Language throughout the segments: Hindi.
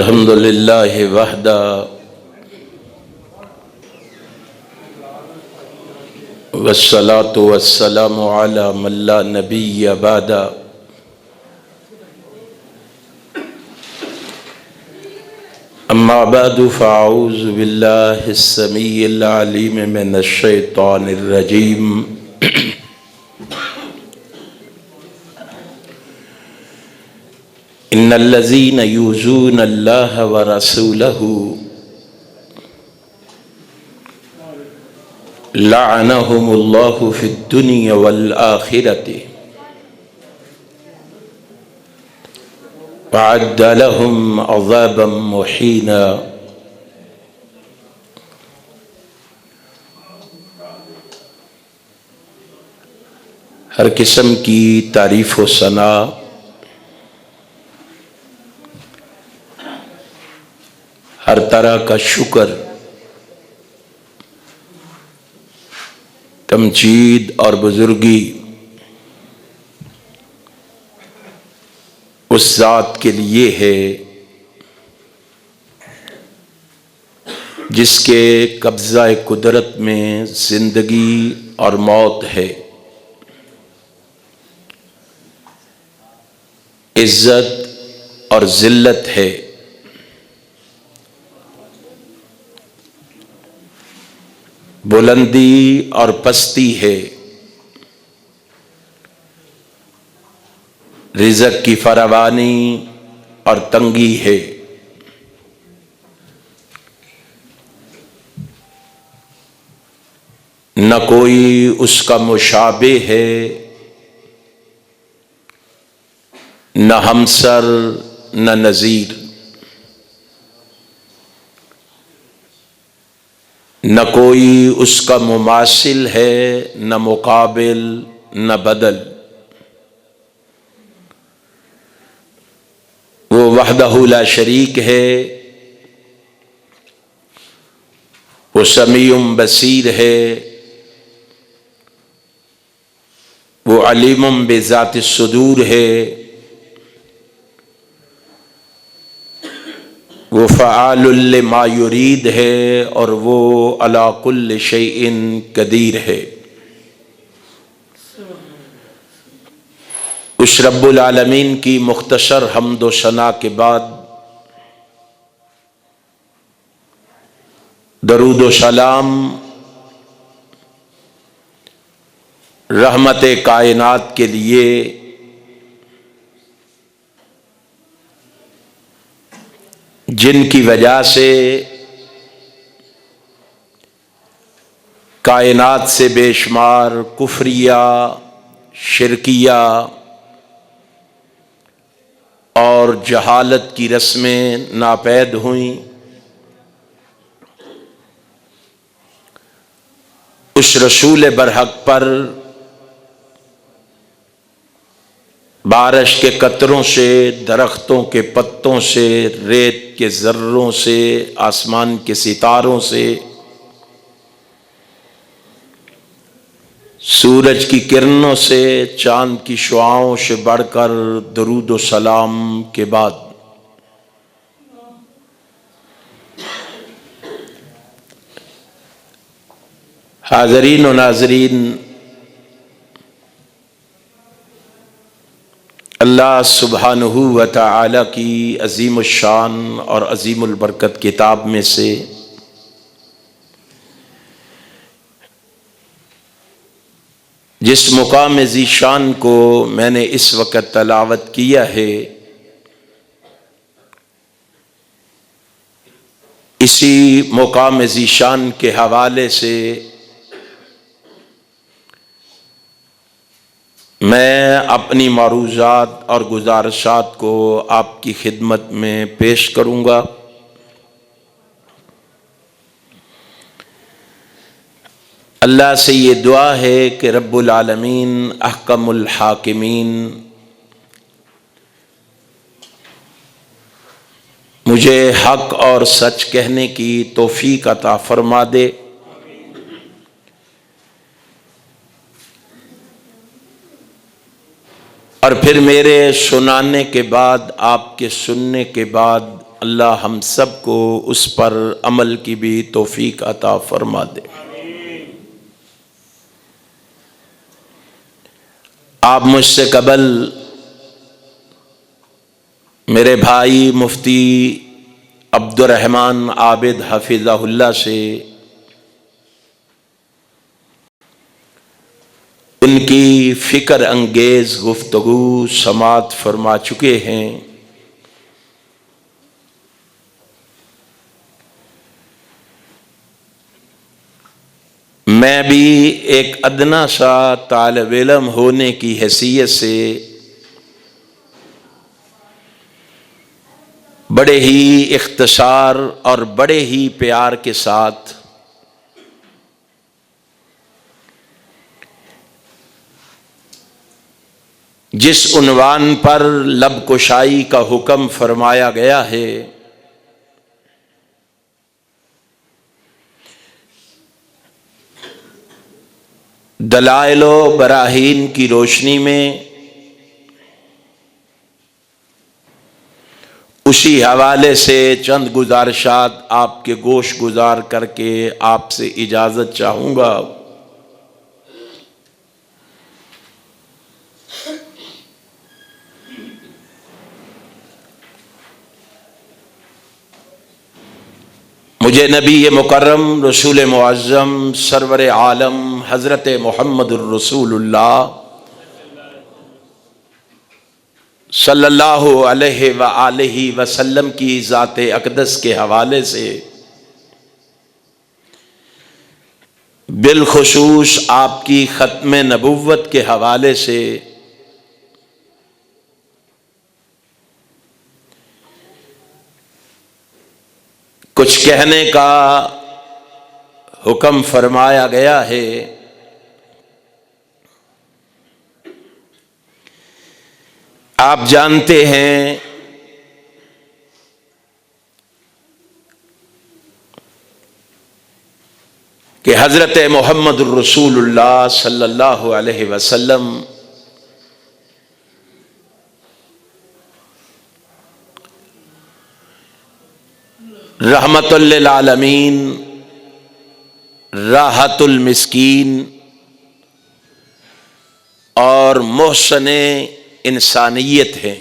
अल्हम्दुलिल्लाहि वहदा वस्सलातु वस्सलामु अला मन ला नबिय्य बअदा। अम्मा बअदु फ़अऊज़ु बिल्लाहिस समीइल अलीम मिनश शैतानिर रजीम। इन्नल्लज़ीना युज़ूनल्लाह व रसूलहू लअनहुमुल्लाहु फ़िद्दुनिया वल आखिरति वअद्द लहुम अज़ाबम मुहीना। हर किस्म की तारीफ़ व सना हर तरह का शुक्र तमजीद और बुजुर्गी उस ज़ात के लिए है जिसके कब्ज़ा कुदरत में ज़िंदगी और मौत है, इज़्ज़त और ज़िल्लत है। बुलंदी और पस्ती है, रिज़्क़ की फरावानी और तंगी है। न कोई उसका मुशाबे है, न हमसर न नज़ीर। न कोई उसका मुमासिल है, न मुकाबिल न बदल। वो वहदहू ला शरीक है, वो समीउम बसीर है, वो अलीमुम बिज़ातिस सुदूर है, वो फ़आलुल लिमा युरीद है और वो अला कुल्लि शैइन कदीर है। उस रब्बुल आलमीन की मुख्तसर हम्द व सना के बाद दरूद व सलाम रहमत कायनात के लिए जिनकी वजह से कायनात से बेशुमार कुफ्रिया, शिरकिया और जहालत की रस्में नापैद हुईं, उस रसूल बरहक पर बारिश के कतरों से, दरख्तों के पत्तों से, रेत के ज़र्रों से, आसमान के सितारों से, सूरज की किरणों से, चांद की शुआओं से बढ़कर दरूद व सलाम के बाद हाज़रीन व नाज़रीन, अल्लाह सुब्हानहू व तआला की अज़ीमुश शान और अज़ीमुल बरकत किताब में से जिस मुकाम ज़ीशान को मैंने इस वक़्त तलावत किया है, इसी मुकाम ज़ीशान के हवाले से मैं अपनी मारूज़ात और गुज़ारिशात को आपकी खिदमत में पेश करूँगा। अल्लाह से ये दुआ है कि रब्बुल आलमीन अहकमुल हाकिमीन मुझे हक़ और सच कहने की तौफ़ीक़ अता फ़रमा दे और फिर मेरे सुनाने के बाद, आपके सुनने के बाद अल्लाह हम सबको उस पर अमल की भी तौफीक अता फरमा दे। आप मुझसे कबल मेरे भाई मुफ्ती अब्दुर्रहमान आबिद हफिज़हुल्लाह से उनकी फ़िक्र अंगेज़ गुफ्तगू समात फरमा चुके हैं। मैं भी एक अदना सा तालिब इल्म होने की हैसियत से बड़े ही इख्तिसार और बड़े ही प्यार के साथ जिस उन्वान पर लब कुशाई का हुक्म फरमाया गया है, दलाइलो बराहीन की रोशनी में, उसी हवाले से चंद गुजारिशात आपके गोश गुजार करके आपसे इजाज़त चाहूँगा। मुझे नबी मुकर्रम रसूल मुअज़्ज़म सरवर आलम हज़रत मुहम्मदुर रसूलुल्लाह सल्लल्लाहु अलैहि व आलिहि वसल्लम की ज़ाते अक़दस के हवाले से, बिलखुसूस आपकी ख़त्म नबुव्वत के हवाले से कुछ कहने का हुक्म फरमाया गया है। आप जानते हैं कि हज़रत मुहम्मदुर रसूलुल्लाह सल्लल्लाहु अलैहि वसल्लम रहमतुल लिल आलमीन, राहतुल मिस्कीन और मोहसने इंसानियत है।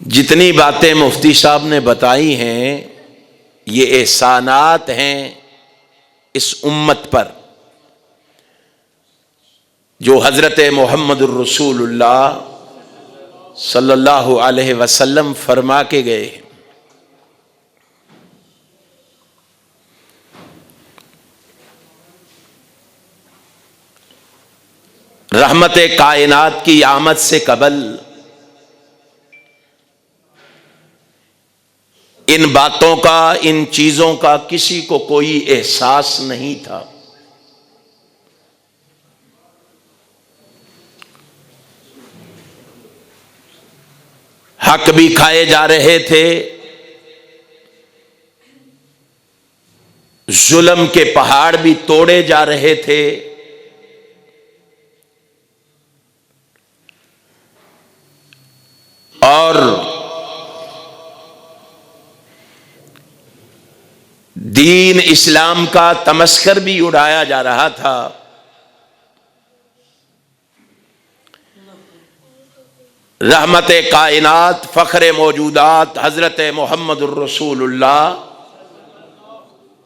जितनी बातें मुफ्ती साहब ने बताई हैं ये एहसानात हैं इस उम्मत पर जो हज़रत मुहम्मदुर रसूलुल्लाह सल्लल्लाहु अलैहि वसल्लम फरमा के गए। रहमत कायनात की आमद से कबल इन बातों का, इन चीजों का किसी को कोई एहसास नहीं था। हक भी खाए जा रहे थे, जुल्म के पहाड़ भी तोड़े जा रहे थे, और दीन इस्लाम का तमस्कर भी उड़ाया जा रहा था। रहमत कायनात फ़ख्र मौजूदात हज़रत मुहम्मदुर रसूलुल्लाह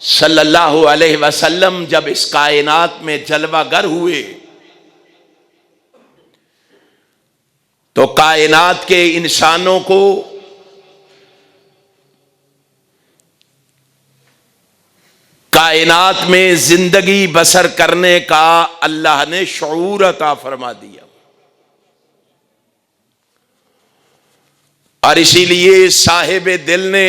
सल्लल्लाहु अलैहि वसल्लम जब इस कायनात में जलवागर हुए तो कायनात के इंसानों को कायनात में जिंदगी बसर करने का अल्लाह ने शऊर अता फरमा दिया। और इसीलिए साहिब दिल ने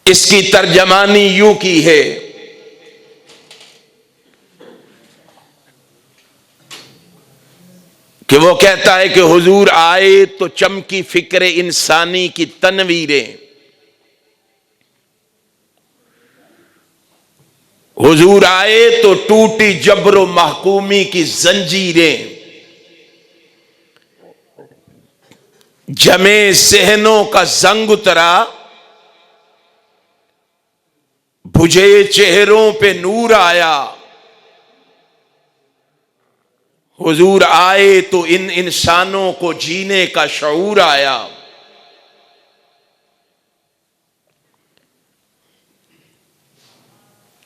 इसकी तर्जमानी यूं की है कि वो कहता है कि हुजूर आए तो चमकी फिक्र इंसानी की तनवीरें, हुजूर आए तो टूटी जबरो महकूमी की जंजीरें, जमे जहनों का जंग उतरा, बुझे चेहरों पे नूर आया। हुजूर आए तो इन इंसानों को जीने का शऊर आया।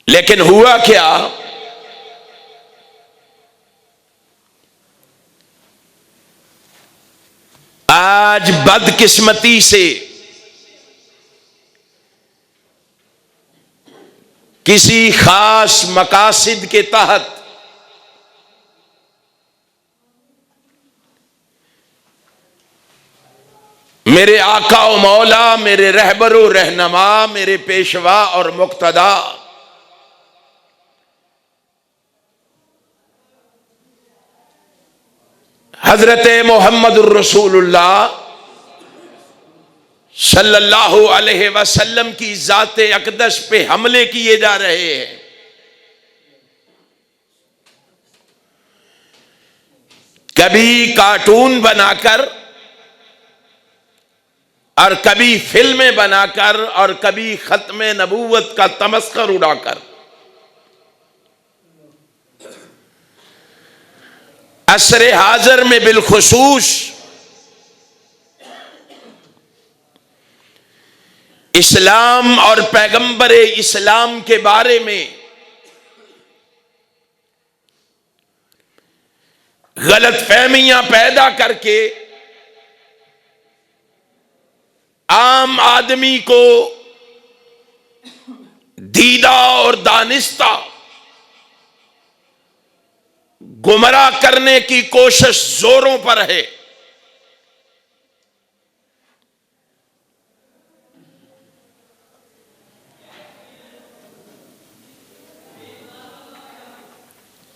लेकिन हुआ क्या, आज बदकिस्मती से किसी खास मकासिद के तहत मेरे आका व मौला, मेरे रहबरो रहनमा, मेरे पेशवा और मुक्तदा हजरत मोहम्मदुर रसूलुल्लाह सल्लल्लाहु अलैहि वसल्लम की जाते अकदस पे हमले किए जा रहे हैं। कभी कार्टून बनाकर और कभी फिल्में बनाकर और कभी खत्मे नबूवत का तमस्कर उड़ाकर असरे हाजर में बिलखुसूस इस्लाम और पैगंबरे इस्लाम के बारे में गलत फहमियां पैदा करके आम आदमी को दीदा और दानिस्ता गुमराह करने की कोशिश जोरों पर है।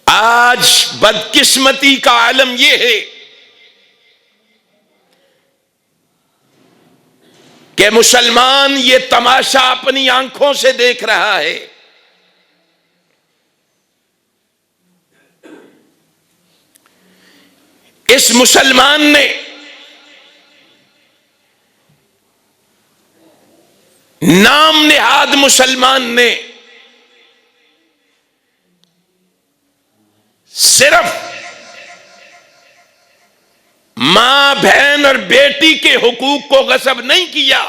आज बदकिस्मती का आलम यह है कि मुसलमान ये तमाशा अपनी आंखों से देख रहा है। इस मुसलमान ने नाम निहाद मुसलमान ने सिर्फ मां बहन और बेटी के हुकूक को गस्ब नहीं किया,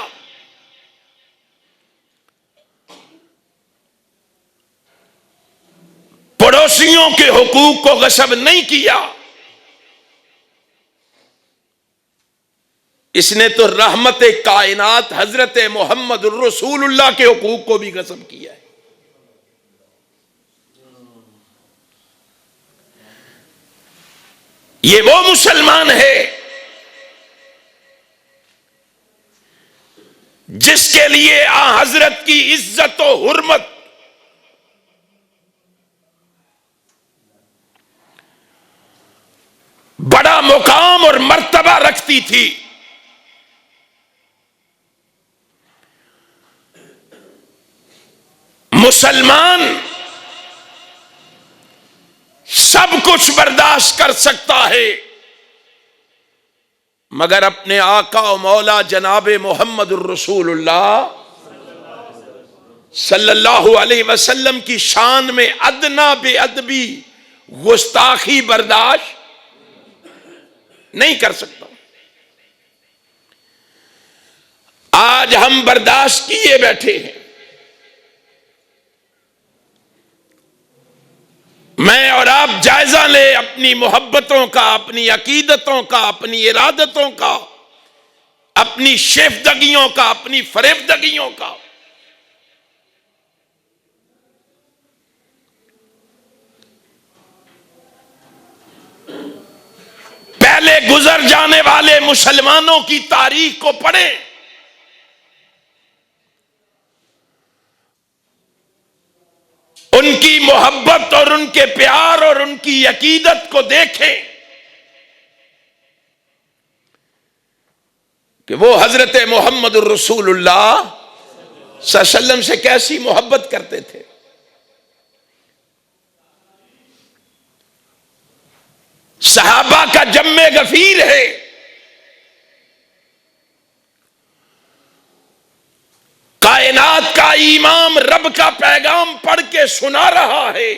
पड़ोसियों के हुकूक को गस्ब नहीं किया, इसने तो रहमत कायनात हजरत मोहम्मद रसूलुल्लाह के हुकूक को भी गस्ब किया है। ये वो मुसलमान है जिसके लिए आ हजरत की इज्जत और हुर्मत बड़ा मुकाम और मर्तबा रखती थी। मुसलमान सब कुछ बर्दाश्त कर सकता है, मगर अपने आका और मौला जनाबे मोहम्मदुर रसूलुल्लाह सल्लल्लाहु अलैहि वसल्लम की शान में अदना बेअदबी गुस्ताखी बर्दाश्त नहीं कर सकता। आज हम बर्दाश्त किए बैठे हैं। मैं और आप जायजा ले अपनी मोहब्बतों का, अपनी अकीदतों का, अपनी इरादतों का, अपनी शेफदगियों का, अपनी फरेबदगियों का। पहले गुजर जाने वाले मुसलमानों की तारीख को पढ़ें। उनकी मोहब्बत और उनके प्यार और उनकी अकीदत को देखें कि वो हजरत मोहम्मद रसूलुल्लाह सल्लल्लाहु अलैहि वसल्लम से कैसी मोहब्बत करते थे। सहाबा का जम्मे गफीर है। कायनात का इमाम रब का पैगाम पढ़ के सुना रहा है।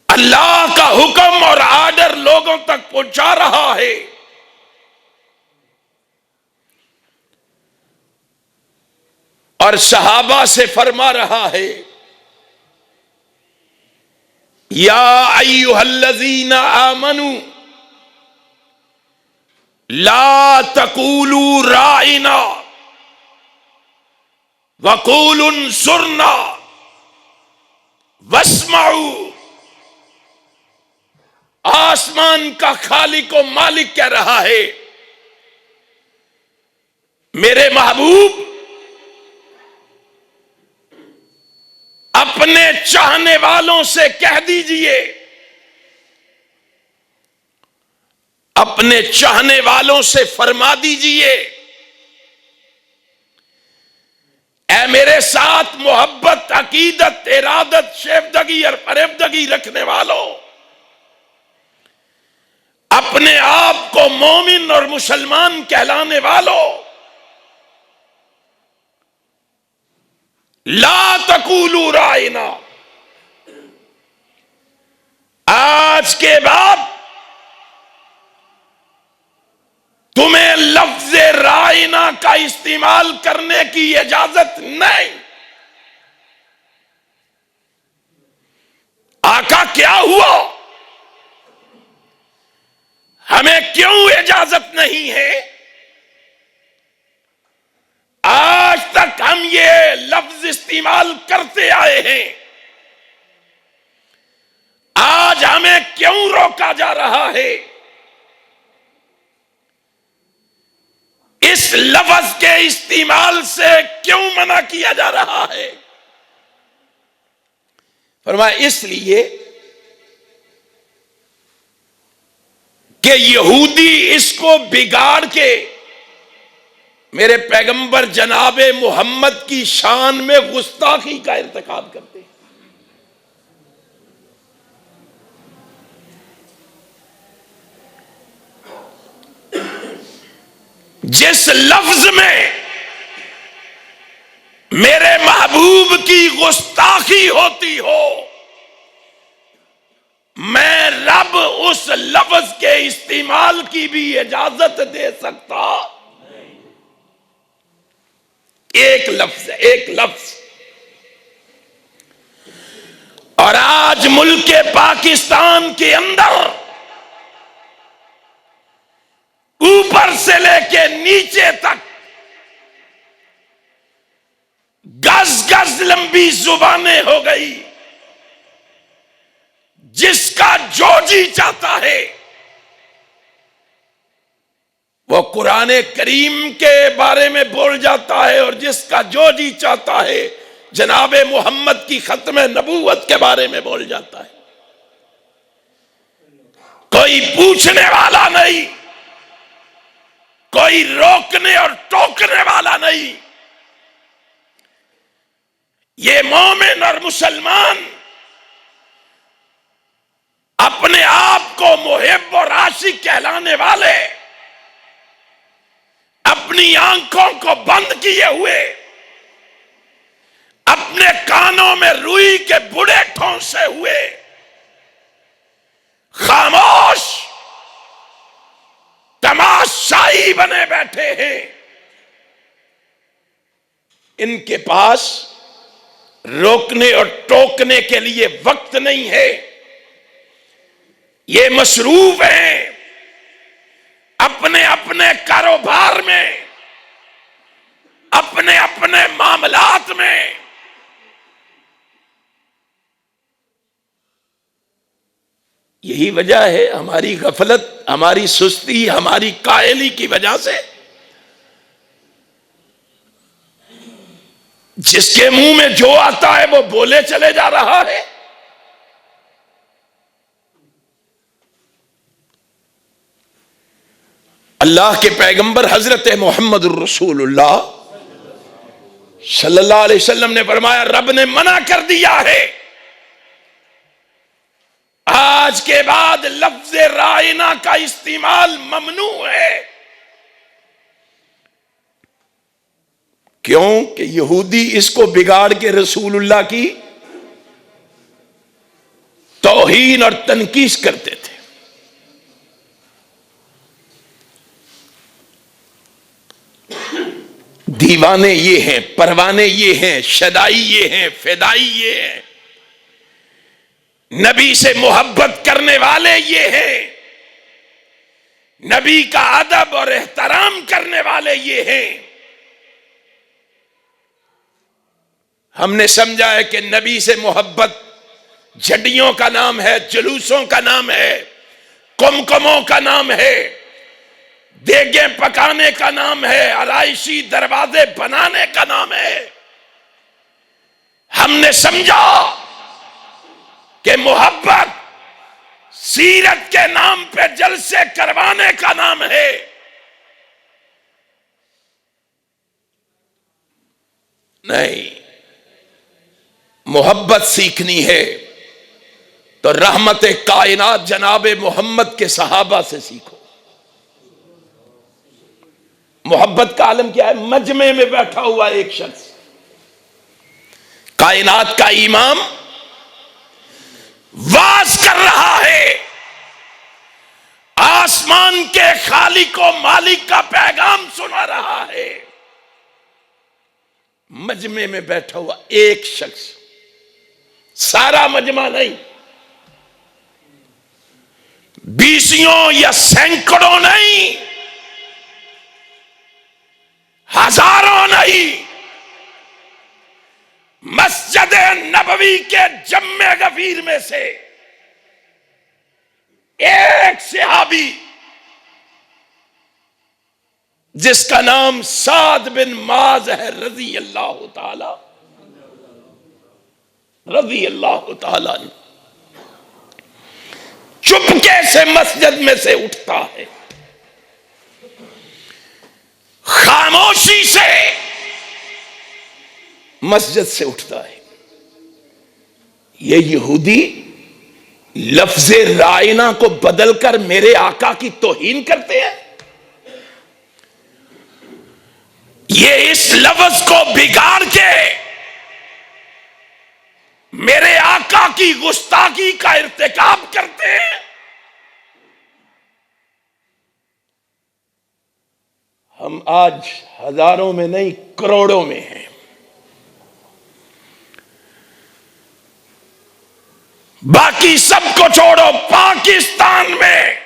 अल्लाह का हुक्म और आर्डर लोगों तक पहुंचा रहा है। और सहाबा से फरमा रहा है, या अय्युहल्लज़ीना आमनू ला तकूलू राइना वकूलु उन्जुरना वस्माऊ। आसमान का खालिक व मालिक कह रहा है, मेरे महबूब अपने चाहने वालों से कह दीजिए, अपने चाहने वालों से फरमा दीजिए, ऐ मेरे साथ मोहब्बत, अकीदत, इरादत, शेफदगी और फरेबदगी रखने वालों, अपने आप को मोमिन और मुसलमान कहलाने वालों, ला तकूलू राइना। आज के बाद तुम्हें लफ्ज राइना का इस्तेमाल करने की इजाजत नहीं। आका क्या हुआ, हमें क्यों इजाजत नहीं है? आज तक हम ये लफ्ज इस्तेमाल करते आए हैं, आज हमें क्यों रोका जा रहा है? इस लफ्ज के इस्तेमाल से क्यों मना किया जा रहा है? फरमाया इसलिए कि यहूदी इसको बिगाड़ के मेरे पैगंबर जनाबे मोहम्मद की शान में गुस्ताखी का इर्तिकाब करते हैं। जिस लफ्ज में मेरे महबूब की गुस्ताखी होती हो, मैं रब उस लफ्ज के इस्तेमाल की भी इजाजत दे सकता? एक लफ्ज, एक लफ्ज। और आज मुल्क पाकिस्तान के अंदर ऊपर से लेके नीचे तक गज गज लंबी जुबानें हो गई। जिसका जो जी चाहता है वो कुरान करीम के बारे में बोल जाता है, और जिसका जो जी चाहता है जनाबे मोहम्मद की खत्म नबूवत के बारे में बोल जाता है। कोई पूछने वाला नहीं, कोई रोकने और टोकने वाला नहीं। ये मोमिन और मुसलमान अपने आप को मुहिब और आशिक कहलाने वाले अपनी आंखों को बंद किए हुए, अपने कानों में रुई के बुढ़े ठोंसे हुए, खामोश तमाशाई बने बैठे हैं। इनके पास रोकने और टोकने के लिए वक्त नहीं है। ये मसरूफ हैं अपने अपने कारोबार में, अपने अपने मामलात में। यही वजह है हमारी गफलत, हमारी सुस्ती, हमारी कायली की वजह से। जिसके मुंह में जो आता है वो बोले चले जा रहा है। अल्लाह के पैगंबर हजरत मोहम्मद रसूलुल्लाह सल्लल्लाहु अलैहि वसल्लम ने फरमाया, रब ने मना कर दिया है आज के बाद लफ्ज राइना का इस्तेमाल ममनू है। क्यों कि यहूदी इसको बिगाड़ के रसूलुल्लाह की तौहीन और तनकीस करते थे। दीवाने ये हैं, परवाने ये हैं, शदाई ये हैं, फिदाई ये हैं, नबी से मोहब्बत करने वाले ये हैं, नबी का अदब और एहतराम करने वाले ये हैं। हमने समझा है कि नबी से मोहब्बत झंडियों का नाम है, जुलूसों का नाम है, कुमकुमों का नाम है, देगें पकाने का नाम है, आराइशी दरवाजे बनाने का नाम है। हमने समझा कि मोहब्बत सीरत के नाम पे जलसे करवाने का नाम है। नहीं, मोहब्बत सीखनी है तो रहमत कायनात जनाबे मोहम्मद के सहाबा से सीखो। मोहब्बत का आलम क्या है? मजमे में बैठा हुआ एक शख्स, कायनात का इमाम वाज कर रहा है, आसमान के खालिक को मालिक का पैगाम सुना रहा है। मजमे में बैठा हुआ एक शख्स, सारा मजमा नहीं, बीसियों या सैकड़ों नहीं, हजारों नहीं, मस्जिद नबवी के जम्मे गफीर में से एक सहाबी जिसका नाम साद बिन माज है रजी अल्लाह ताला, चुपके से मस्जिद में से उठता है, खामोशी से मस्जिद से उठता है। ये यहूदी लफ्ज़ राइना को बदलकर मेरे आका की तौहीन करते हैं। ये इस लफ्ज को बिगाड़ के मेरे आका की गुस्ताखी का इर्तिकाब करते हैं। हम आज हजारों में नहीं, करोड़ों में हैं। बाकी सबको छोड़ो, पाकिस्तान में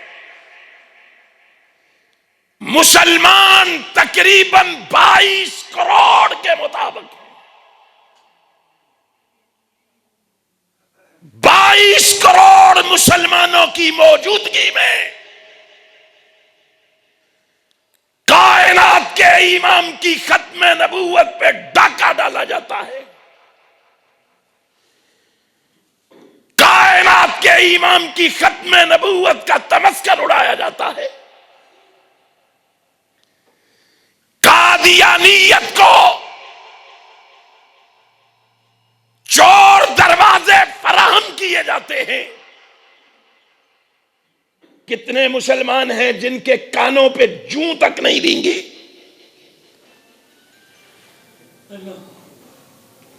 मुसलमान तकरीबन 22 करोड़ के मुताबिक, 22 करोड़ मुसलमानों की मौजूदगी में कायनात के इमाम की खत्म नबूवत पे डाका डाला जाता है। कायनात के इमाम की खत्म नबूवत का तमस्कर उड़ाया जाता है। कादियानियत को चोर दरवाजे फराहम किए जाते हैं। कितने मुसलमान हैं जिनके कानों पे जूं तक नहीं रेंगी?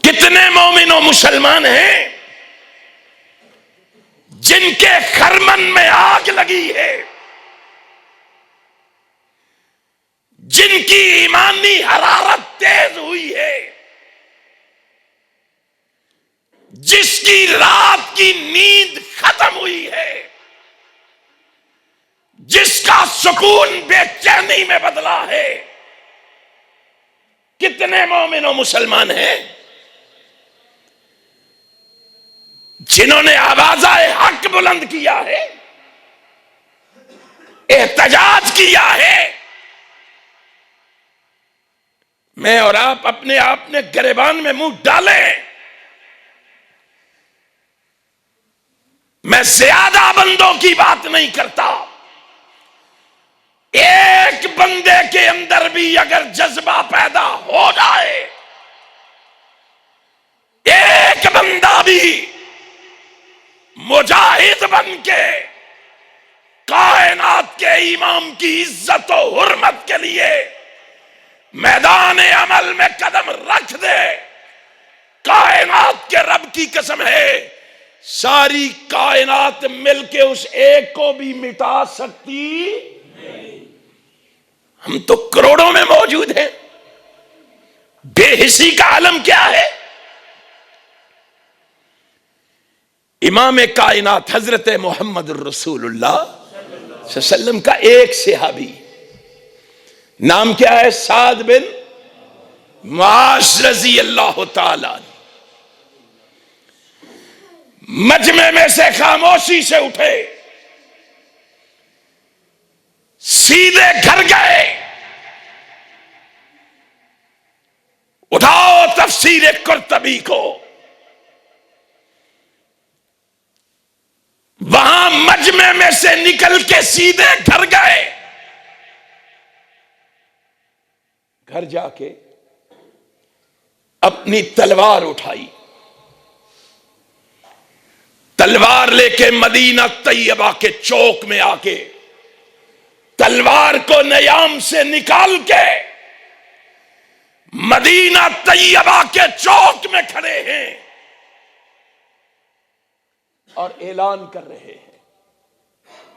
कितने मोमिनो मुसलमान हैं जिनके खरमन में आग लगी है, जिनकी ईमानी हरारत तेज हुई है, जिसकी रात की नींद खत्म हुई है, जिसका सुकून बेचैनी में बदला है? कितने मोमिन और मुसलमान हैं जिन्होंने आवाज़ाए हक बुलंद किया है, एहतजाज किया है? मैं और आप अपने आप ने गिरेबान में मुंह डालें। मैं ज्यादा बंदों की बात नहीं करता, एक बंदे के अंदर भी अगर जज्बा पैदा हो जाए, एक बंदा भी मुजाहिद बन के कायनात के इमाम की इज्जत और हुर्मत के लिए मैदान अमल में कदम रख दे, कायनात के रब की कसम है सारी कायनात मिलके उस एक को भी मिटा सकती नहीं। हम तो करोड़ों में मौजूद हैं। बेहिसी का आलम क्या है? इमाम कायनात हजरत मोहम्मद रसूलुल्लाह सल्लल्लाहु का एक सहाबी, नाम क्या है? साद बिन मुआज़ रज़ी अल्लाह ताला, मजमे में से खामोशी से उठे, सीधे घर गए। उठाओ तफसीर कुर्तबी को, वहां मजमे में से निकल के सीधे घर गए। घर जाके अपनी तलवार उठाई, तलवार लेके मदीना तैयबा के चौक में आके तलवार को नयाम से निकाल के मदीना तैयबा के चौक में खड़े हैं और ऐलान कर रहे हैं।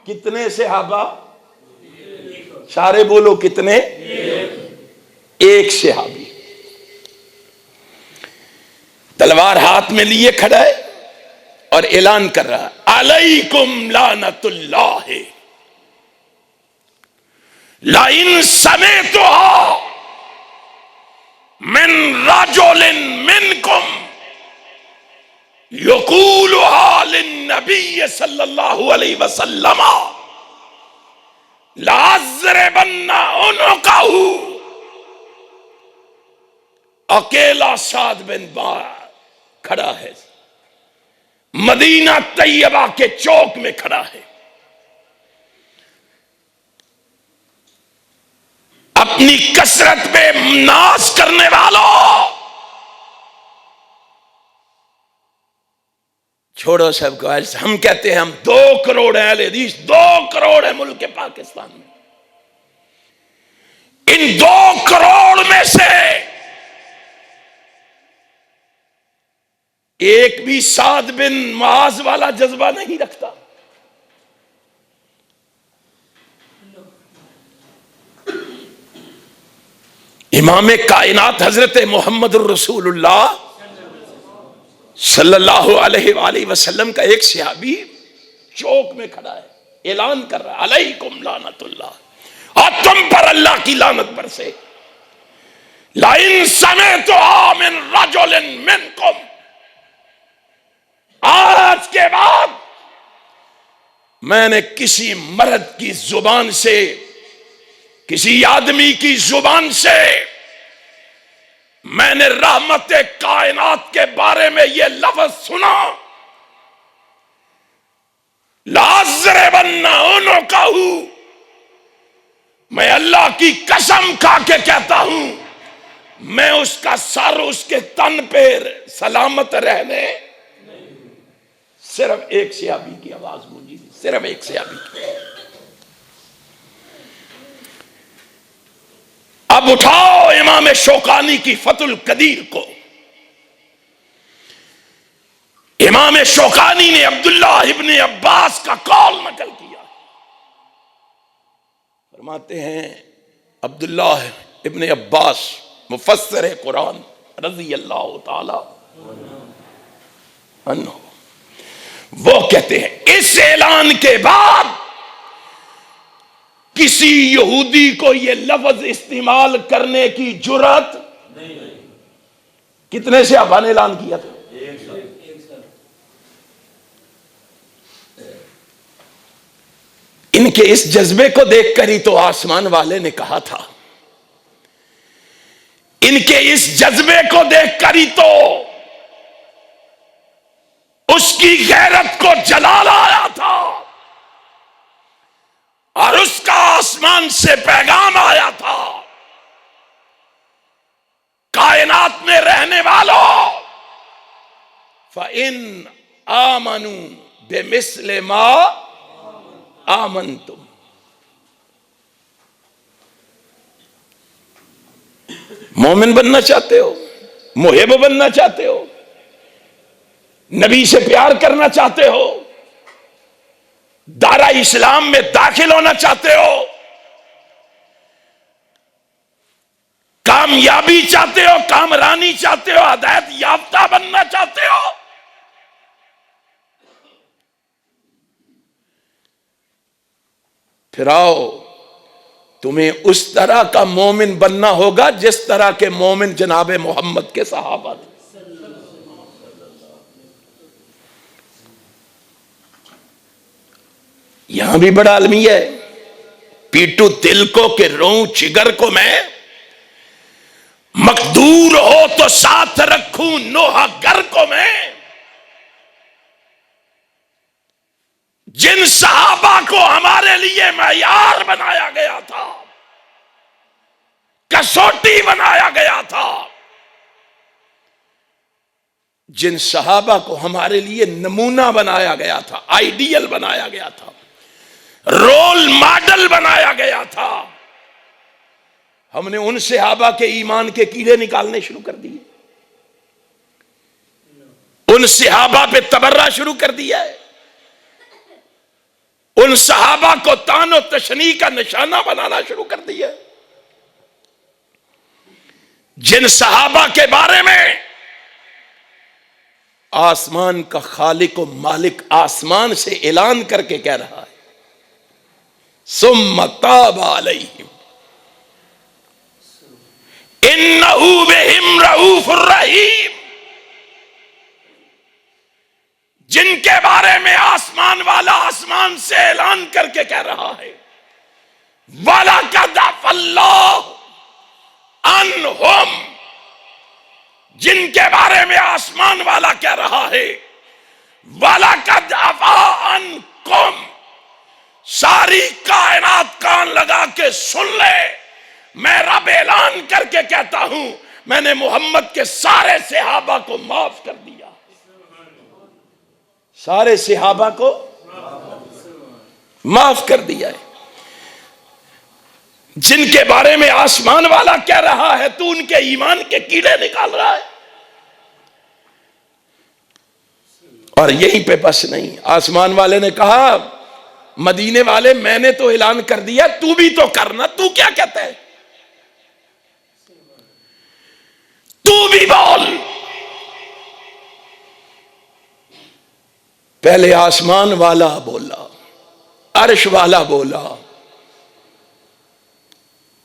कितने सहाबा? सारे बोलो कितने? एक सहाबी तलवार हाथ में लिए खड़ा है और ऐलान कर रहा है, अलैकुम लानतुल्लाह लाइन समेतुहा मिन रजुलिन मिनकुम यक़ूलुहा लिन्नबी सल्लल्लाहु अलैहि वसल्लम लाज़रिबन्ना उनुक़हु। अकेला साद बिन मुआज़ खड़ा है, मदीना तैयबा के चौक में खड़ा है। अपनी कसरत पे नाश करने वालों, छोड़ो सबको। हम कहते हैं हम 2 करोड़ हैं अहले हदीस, 2 करोड़ है मुल्क पाकिस्तान में। इन 2 करोड़ में से एक भी साद बिन मुआज़ वाला जज्बा नहीं रखता। इमाम कायनात हजरत मोहम्मद रसूलुल्लाह सल्लल्लाहु अलैहि वसल्लम का एक सहाबी चौक में खड़ा है, ऐलान कर रहा है, अलैकुम लानतुल्लाह, और तुम पर अल्लाह की लानत बरसे। लाइन समेतुहा मिन रजुलिन मिनकुम, आज के बाद मैंने किसी मर्द की जुबान से, किसी आदमी की जुबान से मैंने रहमत कायनात के बारे में यह लफ्ज सुना, लाज़रिबन्ना उनुक़हु, मैं अल्लाह की कसम खा के कहता हूं, मैं उसका सर उसके तन पे सलामत रहने। सिर्फ एक सहाबी की आवाज गूंजी थी, सिर्फ एक सहाबी की। अब उठाओ इमाम शौकानी की फतुल कदीर को। इमाम शौकानी ने अब्दुल्ला इब्ने अब्बास का कौल नकल किया। फरमाते हैं अब्दुल्ला इब्ने अब्बास मुफस्सिर कुरान रज़ी अल्लाह ताला अन्हु, वो कहते हैं इस ऐलान के बाद किसी यहूदी को यह लफ्ज इस्तेमाल करने की जुर्रत नहीं। कितने से अब्बा ने ऐलान किया था? इनके इस जज्बे को देखकर ही तो आसमान वाले ने कहा था, इनके इस जज्बे को देखकर ही तो उसकी गैरत को जलाल आया था और उसका आसमान से पैगाम आया था, कायनात में रहने वालों, फ़इन आमनू बेमिस्ले मा आमनतुम। मोमिन बनना चाहते हो, मुहिब बनना चाहते हो, नबी से प्यार करना चाहते हो, दारा इस्लाम में दाखिल होना चाहते हो, कामयाबी चाहते हो, कामरानी चाहते हो, हिदायत याफ्ता बनना चाहते हो, फिर आओ, तुम्हें उस तरह का मोमिन बनना होगा जिस तरह के मोमिन जनाब मोहम्मद के सहाबा थे। यहां भी बड़ा अलमिया है। पीटू दिल को के रोऊं जिगर को मैं, मकदूर हो तो साथ रखूं नोहा गर को मैं। जिन सहाबा को हमारे लिए मयार बनाया गया था, कसौटी बनाया गया था, जिन सहाबा को हमारे लिए नमूना बनाया गया था, आइडियल बनाया गया था, रोल मॉडल बनाया गया था, हमने उन सहाबा के ईमान के कीड़े निकालने शुरू कर दिए, उन सहाबा पे तबर्रा शुरू कर दिया है, उन सहाबा को तानो तशनी का निशाना बनाना शुरू कर दिया। जिन सहाबा के बारे में आसमान का खालिक व मालिक आसमान से ऐलान करके कह रहा है, सुम्मा ताब अलैहिम इन्नहु बिहिम रऊफुर रहीम। जिनके बारे में आसमान वाला आसमान से ऐलान करके कह रहा है, वाला कदफल्लाह अनहुम। जिनके बारे में आसमान वाला कह रहा है, वाला कदफा अनकुम। सारी कायनात कान लगा के सुन ले, मैं रब ऐलान करके कहता हूं, मैंने मोहम्मद के सारे सहाबा को माफ कर दिया। सारे सहाबा को माफ कर दिया है। जिनके बारे में आसमान वाला कह रहा है, तू उनके ईमान के कीड़े निकाल रहा है। और यहीं पे बस नहीं, आसमान वाले ने कहा, मदीने वाले मैंने तो ऐलान कर दिया, तू भी तो करना, तू क्या कहता है, तू भी बोल। पहले आसमान वाला बोला, अर्श वाला बोला,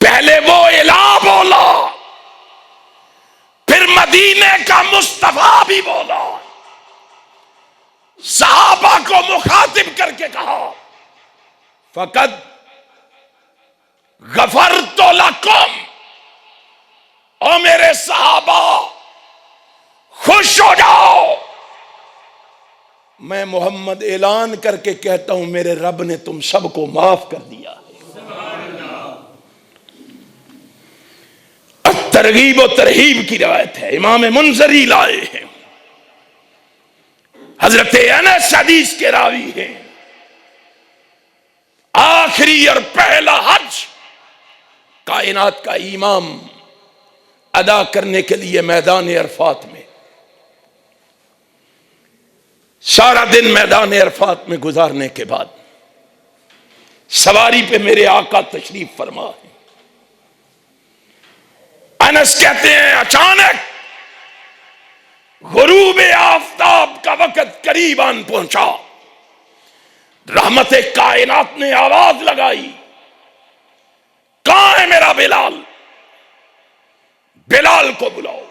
पहले वो इला बोला, फिर मदीने का मुस्तफा भी बोला, सहाबा को मुखातिब करके कहा, फकत गफरतु लकुम। ओ मेरे सहाबा खुश हो जाओ, मैं मोहम्मद ऐलान करके कहता हूं, मेरे रब ने तुम सबको माफ कर दिया। तरगीब और तरहीब की रिवायत है, इमाम मुंजरी लाए हैं, हजरत अनस हदीस के रावी हैं। आखिरी और पहला हज कायनात का इमाम अदा करने के लिए मैदान अरफात में, सारा दिन मैदान अरफात में गुजारने के बाद सवारी पे मेरे आका तशरीफ फरमा है। अनस कहते हैं, अचानक गुरूब आफताब का वक्त करीब आन पहुंचा। रहमत कायनात ने आवाज लगाई, कहां है मेरा बिलाल, बिलाल को बुलाओ।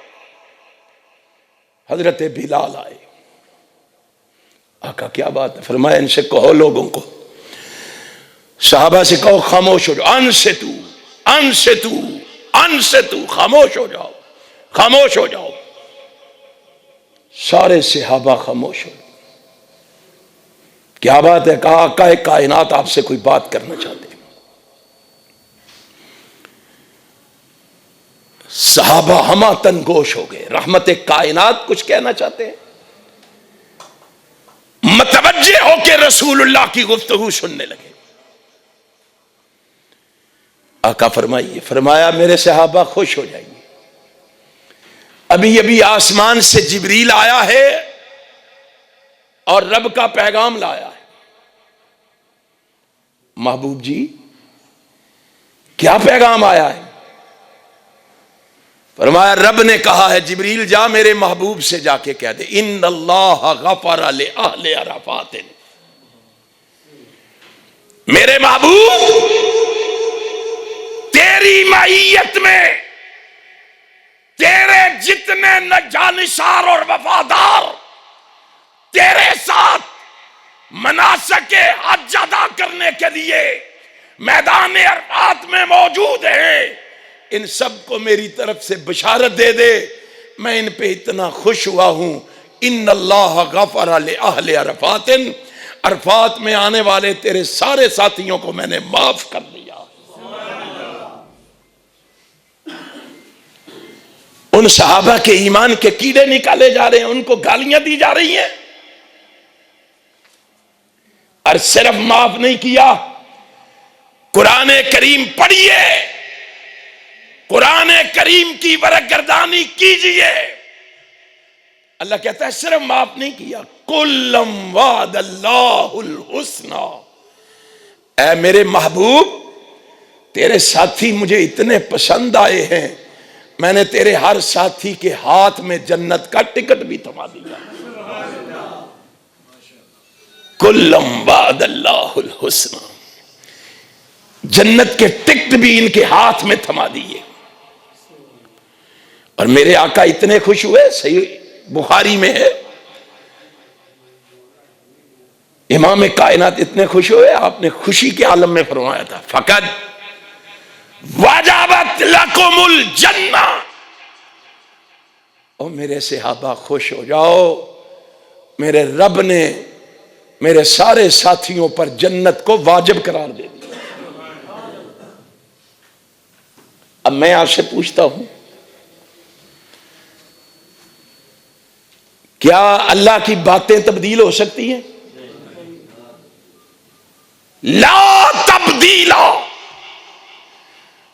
हजरत बिलाल आए। आका क्या बात है, फरमाया इनसे कहो, लोगों को, सहाबा से कहो खामोश हो जाओ, अनसितू अनसितू अनसितू, खामोश हो जाओ, खामोश हो जाओ। सारे सहाबा खामोश हो। क्या बात है, कहा आका कायनात आपसे कोई बात करना चाहते हैं। सहाबा हमातन गोश हो गए। रहमत कायनात कुछ कहना चाहते हैं। मतवज्जे होके रसूलुल्लाह की गुफ्तगू सुनने लगे। आका फरमाइए, फरमाया मेरे सहाबा खुश हो जाइए, अभी अभी आसमान से जिब्रील आया है और रब का पैगाम लाया है। महबूब जी क्या पैगाम आया है? फरमाया रब ने कहा है जिब्रील जा मेरे महबूब से जाके कह दे इन्नल्लाह गफर ले अहले अराफात, मेरे महबूब तेरी मईयत में तेरे जितने जानिसार और वफादार तेरे साथ मनासके हज अदा करने के लिए मैदान अरफात में मौजूद हैं, इन सबको मेरी तरफ से बशारत दे दे, मैं इन पे इतना खुश हुआ हूं। इन्नल्लाह गफर ले अहले अरफात, अरफात में आने वाले तेरे सारे साथियों को मैंने माफ कर दिया। उन सहाबा के ईमान के कीड़े निकाले जा रहे हैं, उनको गालियां दी जा रही हैं, और सिर्फ माफ नहीं किया, कुरान करीम पढ़िए, कुरान करीम की वरगर्दानी कीजिए। अल्लाह कहता है सिर्फ माफ नहीं किया, कुल्लम वादल्लाहुल हुस्ना, ऐ मेरे महबूब तेरे साथी मुझे इतने पसंद आए हैं, मैंने तेरे हर साथी के हाथ में जन्नत का टिकट भी थमा दिया। कुल्लम वादल्लाहुल हुस्ना, जन्नत के टिकट भी इनके हाथ में थमा दिए। और मेरे आका इतने खुश हुए, सही बुखारी में है, इमाम कायनात इतने खुश हुए, आपने खुशी के आलम में फरमाया था फकद वाजबत लकुमुल जन्ना, ओ मेरे सहाबा खुश हो जाओ, मेरे रब ने मेरे सारे साथियों पर जन्नत को वाजिब करार दे दिया। अब मैं आपसे पूछता हूं, क्या अल्लाह की बातें तब्दील हो सकती हैं? ला तब्दीला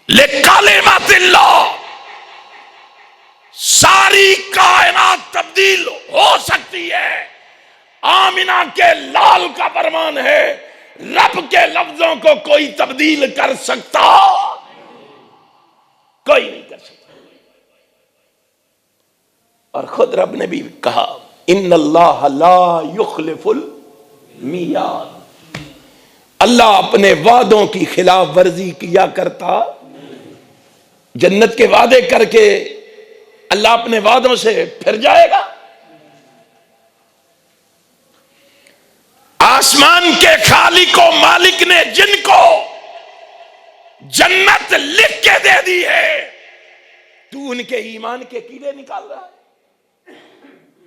लिकलिमातिल्लाह, सारी कायनात तब्दील हो सकती है। आमिना के लाल का फरमान है, रब के लफ्जों को कोई तब्दील कर सकता? कोई नहीं कर सकता। और खुद रब ने भी कहा इन्नल्लाह ला युखलिफुल मियाद, अल्लाह अपने वादों की खिलाफ वर्जी किया करता। जन्नत के वादे करके अल्लाह अपने वादों से फिर जाएगा? आसमान के खालिक और मालिक ने जिनको जन्नत लिख के दे दी है, तू उनके ईमान के कीड़े निकाल रहा है?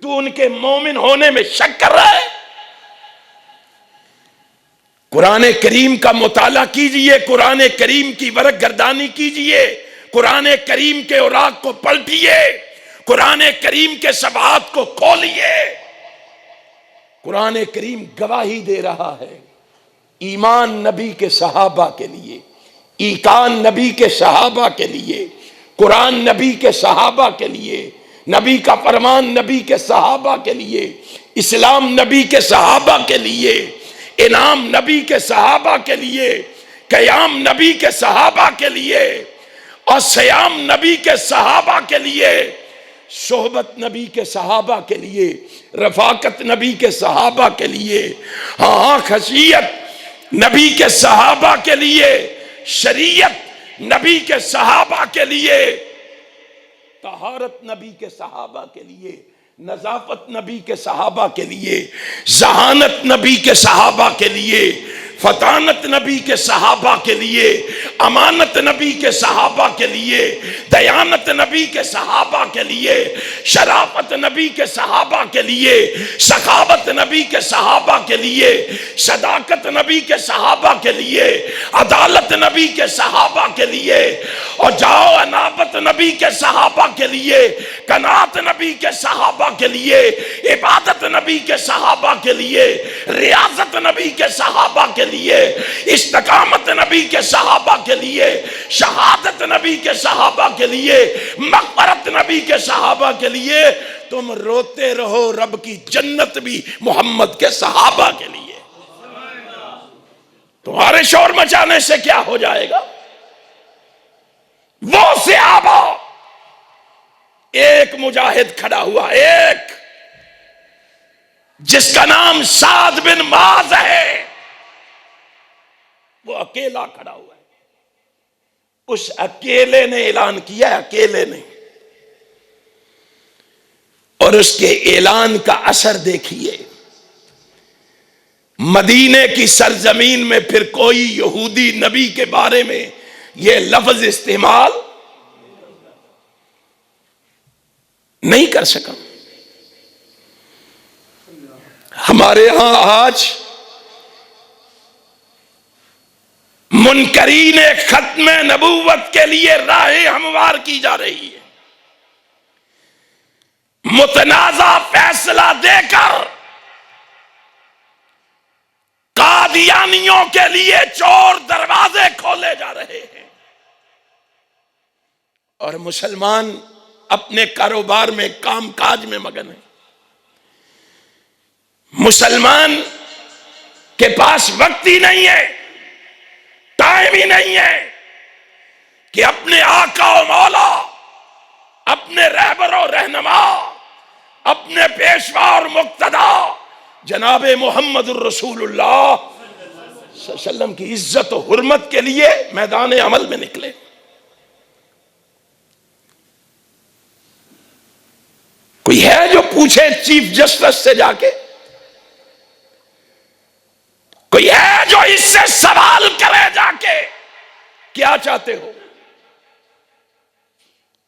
तू उनके मोमिन होने में शक कर रहा है? कुरान करीम का मुताला कीजिए, कुरान करीम की वरगर्दानी कीजिए, कुरान करीम के औराक को पलटिए, कुरान करीम के सबात को खोलिए। कुरान करीम गवाही दे रहा है ईमान नबी के सहाबा के लिए, ईकान नबी के सहाबा के लिए, कुरान नबी के सहाबा के लिए, नबी का फरमान नबी के सहाबा के लिए, इस्लाम नबी के सहाबा के लिए, इनाम नबी के सहाबा के लिए, कयाम नबी के सहाबा के लिए, और सयाम नबी के सहाबा के लिए, सोहबत नबी के सहाबा के लिए, रफाकत नबी के सहाबा के लिए, हाँ खशियत नबी के सहाबा के लिए, शरीयत नबी के सहाबा के लिए, तहारत नबी के सहाबा के लिए, नजाफत नबी के सहाबा के लिए, जहानत नबी के सहाबा के लिए, फतानत नबी के सहाबा के लिए, अमानत नबी के सहाबा के लिए, दयानत नबी के सहाबा के लिए, शराफत नबी के सहाबा के लिए, सखावत नबी के सहाबा के लिए, सदाकत नबी के सहाबा के लिए, अदालत नबी के सहाबा के लिए, और जाओ अनाबत नबी के सहाबा के लिए, कनात नबी के सहाबा के लिए, इबादत नबी के सहाबा के लिए, रियाजत नबी के सहाबा के लिए, इस्तिकामत नबी के सहाबा के लिए, शहादत नबी के सहाबा के लिए, मग़फ़िरत नबी के सहाबा के लिए। तुम रोते रहो, रब की जन्नत भी मोहम्मद के सहाबा के लिए। तुम्हारे शोर मचाने से क्या हो जाएगा? वो सहाबा, एक मुजाहिद खड़ा हुआ, एक जिसका नाम साद बिन माज है, वो अकेला खड़ा हुआ है। उस अकेले ने ऐलान किया, अकेले ने, और उसके ऐलान का असर देखिए। मदीने की सरजमीन में फिर कोई यहूदी नबी के बारे में यह लफ्ज इस्तेमाल नहीं कर सका। हमारे यहां आज मुनकरीन खत्म नबूवत के लिए राहें हमवार की जा रही है। मुतनाज़ा फैसला देकर कादियानियों के लिए चोर दरवाजे खोले जा रहे हैं, और मुसलमान अपने कारोबार में, कामकाज में मगन है। मुसलमान के पास वक्त ही नहीं है, टाइम ही नहीं है कि अपने आका और मौला, अपने रहबर और रहनुमा, अपने पेशवा और मुक्तदा जनाबे मोहम्मदुर रसूलुल्लाह सल्लल्लाहु अलैहि वसल्लम की इज्जत और हुर्मत के लिए मैदान अमल में निकले। कोई है जो पूछे चीफ जस्टिस से जाके? कोई है जो इससे सवाल करे जाके, क्या चाहते हो,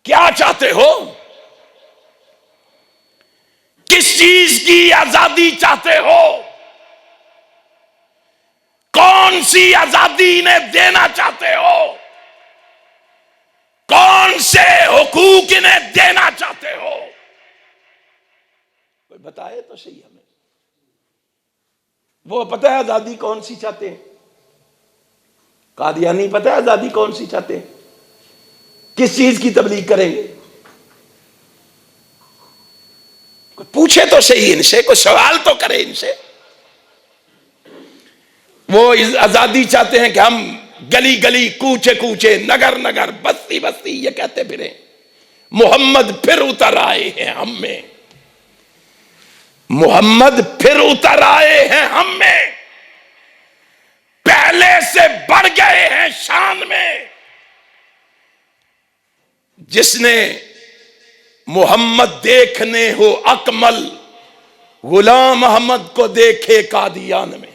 क्या चाहते हो? किस चीज की आजादी चाहते हो? कौन सी आजादी इन्हें देना चाहते हो? कौन से हुकूक इन्हें देना चाहते हो? कोई बताए तो सही हमें। वो पता है आजादी कौन सी चाहते हैं? कादियानी पता है आजादी कौन सी चाहते हैं? किस चीज की तबलीग करेंगे? कोई पूछे तो सही इनसे, कोई सवाल तो करे इनसे। वो आजादी चाहते हैं कि हम गली गली, कूचे कूचे, नगर नगर, बस्ती बस्ती ये कहते फिरे मोहम्मद फिर उतर आए हैं हम में, मोहम्मद फिर उतर आए हैं हम में, पहले से बढ़ गए हैं शान में। जिसने मोहम्मद देखने हो अकमल, गुलाम अहमद को देखे कादियान में।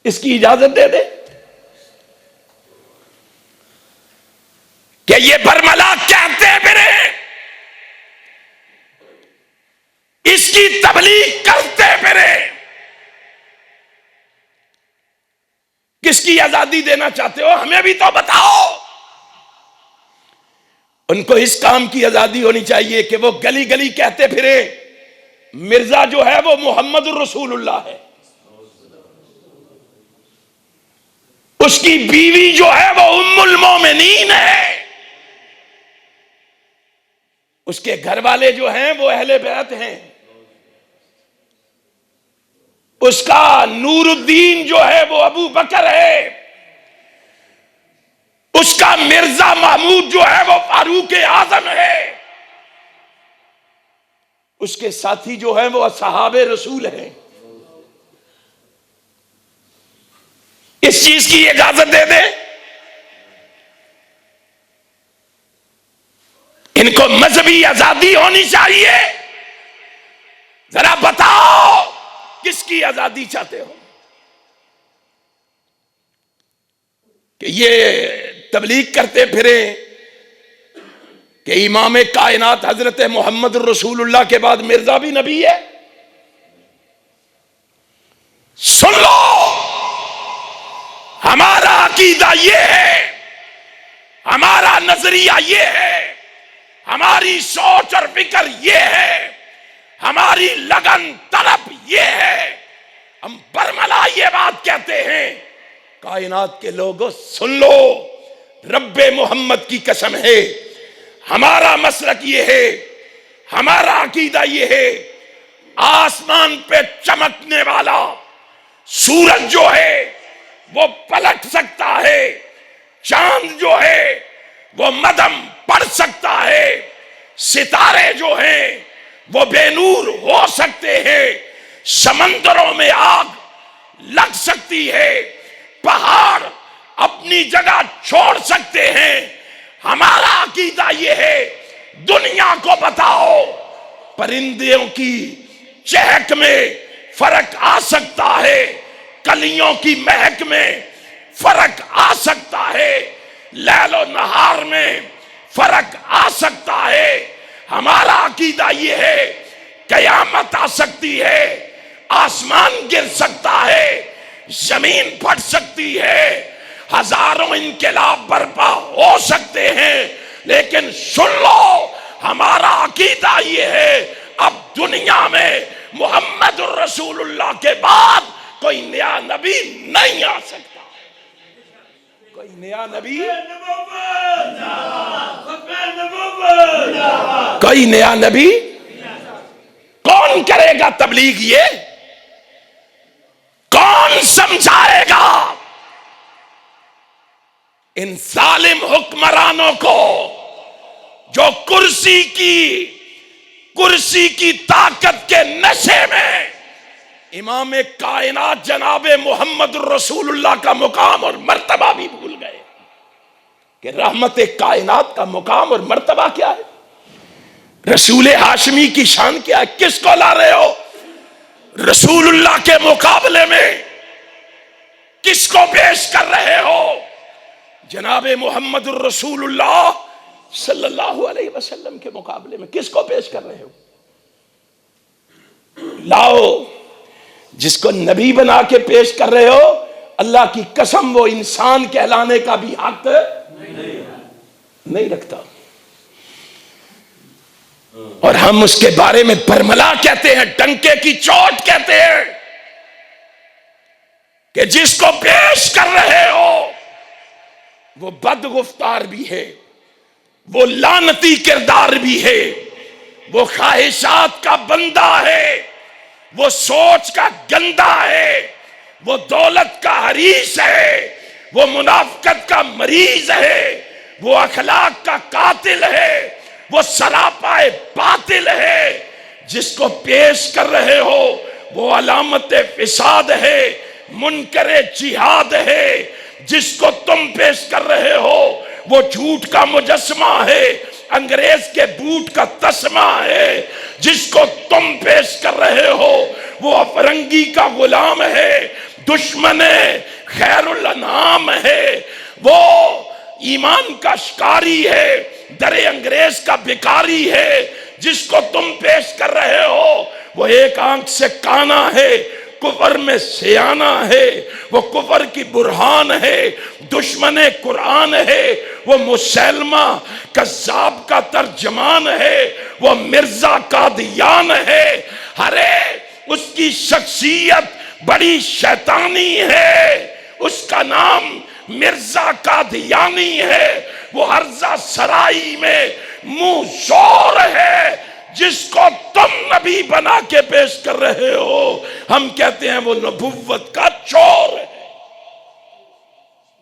इसकी इजाजत दे दे कि ये बरमला कहते फिरे, इसकी तबलीग करते फिरे। किसकी आजादी देना चाहते हो? हमें भी तो बताओ। उनको इस काम की आजादी होनी चाहिए कि वो गली गली कहते फिरे मिर्जा जो है वो मोहम्मद रसूलुल्लाह है, उसकी बीवी जो है वो उम्मुल मोमिनीन है, उसके घर वाले जो हैं वो अहले बैत हैं, उसका नूरुद्दीन जो है वो अबू बकर है, उसका मिर्जा महमूद जो है वो फारूक आजम है, उसके साथी जो है वो असहाबे रसूल हैं। इस चीज की इजाजत दे दे। इनको मजहबी आजादी होनी चाहिए। जरा बताओ किसकी आजादी चाहते हो? कि ये तबलीग करते फिरे कि इमाम कायनात हजरत मोहम्मद रसूलुल्लाह के बाद मिर्जा भी नबी है। सुन लो, हमारा अकीदा ये है हमारा नजरिया ये है, हमारी सोच और फिक्र ये है, हमारी लगन तलब ये है। हम बरमला ये बात कहते हैं, कायनात के लोगों सुन लो, रब्बे मोहम्मद की कसम है, हमारा मसलक ये है, हमारा अकीदा ये है, आसमान पे चमकने वाला सूरज जो है वो पलट सकता है, चांद जो है वो मदम पड़ सकता है, सितारे जो हैं वो बेनूर हो सकते हैं, समंदरों में आग लग सकती है, पहाड़ अपनी जगह छोड़ सकते हैं। हमारा अकीदा ये है, दुनिया को बताओ, परिंदों की चहक में फर्क आ सकता है, कलियों की महक में फर्क आ सकता है, लैलो नहार में फर्क आ सकता है। हमारा अकीदा ये है, कयामत आ सकती है, आसमान गिर सकता है, जमीन फट सकती है, हजारों इनकलाब बर्पा हो सकते हैं, लेकिन सुन लो, हमारा अकीदा ये है, अब दुनिया में मोहम्मद रसूलुल्लाह के बाद कोई नया नबी नहीं आ सकता। कोई नया नबी, कोई नया नबी कौन करेगा तबलीग? ये कौन समझाएगा इन जालिम हुक्मरानों को जो कुर्सी की ताकत के नशे में इमाम कायनात जनाबे मोहम्मद रसूलुल्लाह का मुकाम और मर्तबा भी भूल गए कि रहमत कायनात का मुकाम और मर्तबा क्या है, रसूल हाशमी की शान क्या है। किसको ला रहे हो रसूलुल्लाह के मुकाबले में? किसको पेश कर रहे हो? जनाबे मोहम्मद रसूलुल्लाह सल्लल्लाहु अलैहि वसल्लम के मुकाबले में किसको पेश कर रहे हो? लाओ, जिसको नबी बना के पेश कर रहे हो, अल्लाह की कसम वो इंसान कहलाने का भी हक नहीं रखता। और हम उसके बारे में बरमला कहते हैं, डंके की चोट कहते हैं कि जिसको पेश कर रहे हो वो बदगुफ्तार भी है, वो लानती किरदार भी है, वो ख्वाहिशात का बंदा है, वो सोच का गंदा है, वो दौलत का हरीस है, वो मुनाफकत का मरीज है, वो अखलाक का कातिल है, वो सरापाए बातिल है। जिसको पेश कर रहे हो वो अलामत फिसाद है, मुनकरे जिहाद है। जिसको तुम पेश कर रहे हो वो झूठ का मुजस्मा है, अंग्रेज के बूट का तस्मा है। जिसको तुम पेश कर रहे हो वो अफरंगी का गुलाम है, दुश्मने खैरुल अनाम है, वो ईमान का शिकारी है, दरे अंग्रेज का भिखारी है। जिसको तुम पेश कर रहे हो वो एक आंख से काना है, कुफर में सियाना है, वो कुफर की बुरहान है, दुश्मने कुरान है, वो मुसलमा कज़्ज़ाब का तर्जमान है, वो मिर्जा कादियान है। अरे उसकी शख्सियत बड़ी शैतानी है, उसका नाम मिर्जा कादियानी है, वो हर्जा सराई में मुंह जोर है। जिसको तुम नबी बना के पेश कर रहे हो हम कहते हैं वो नबुव्वत का चोर है,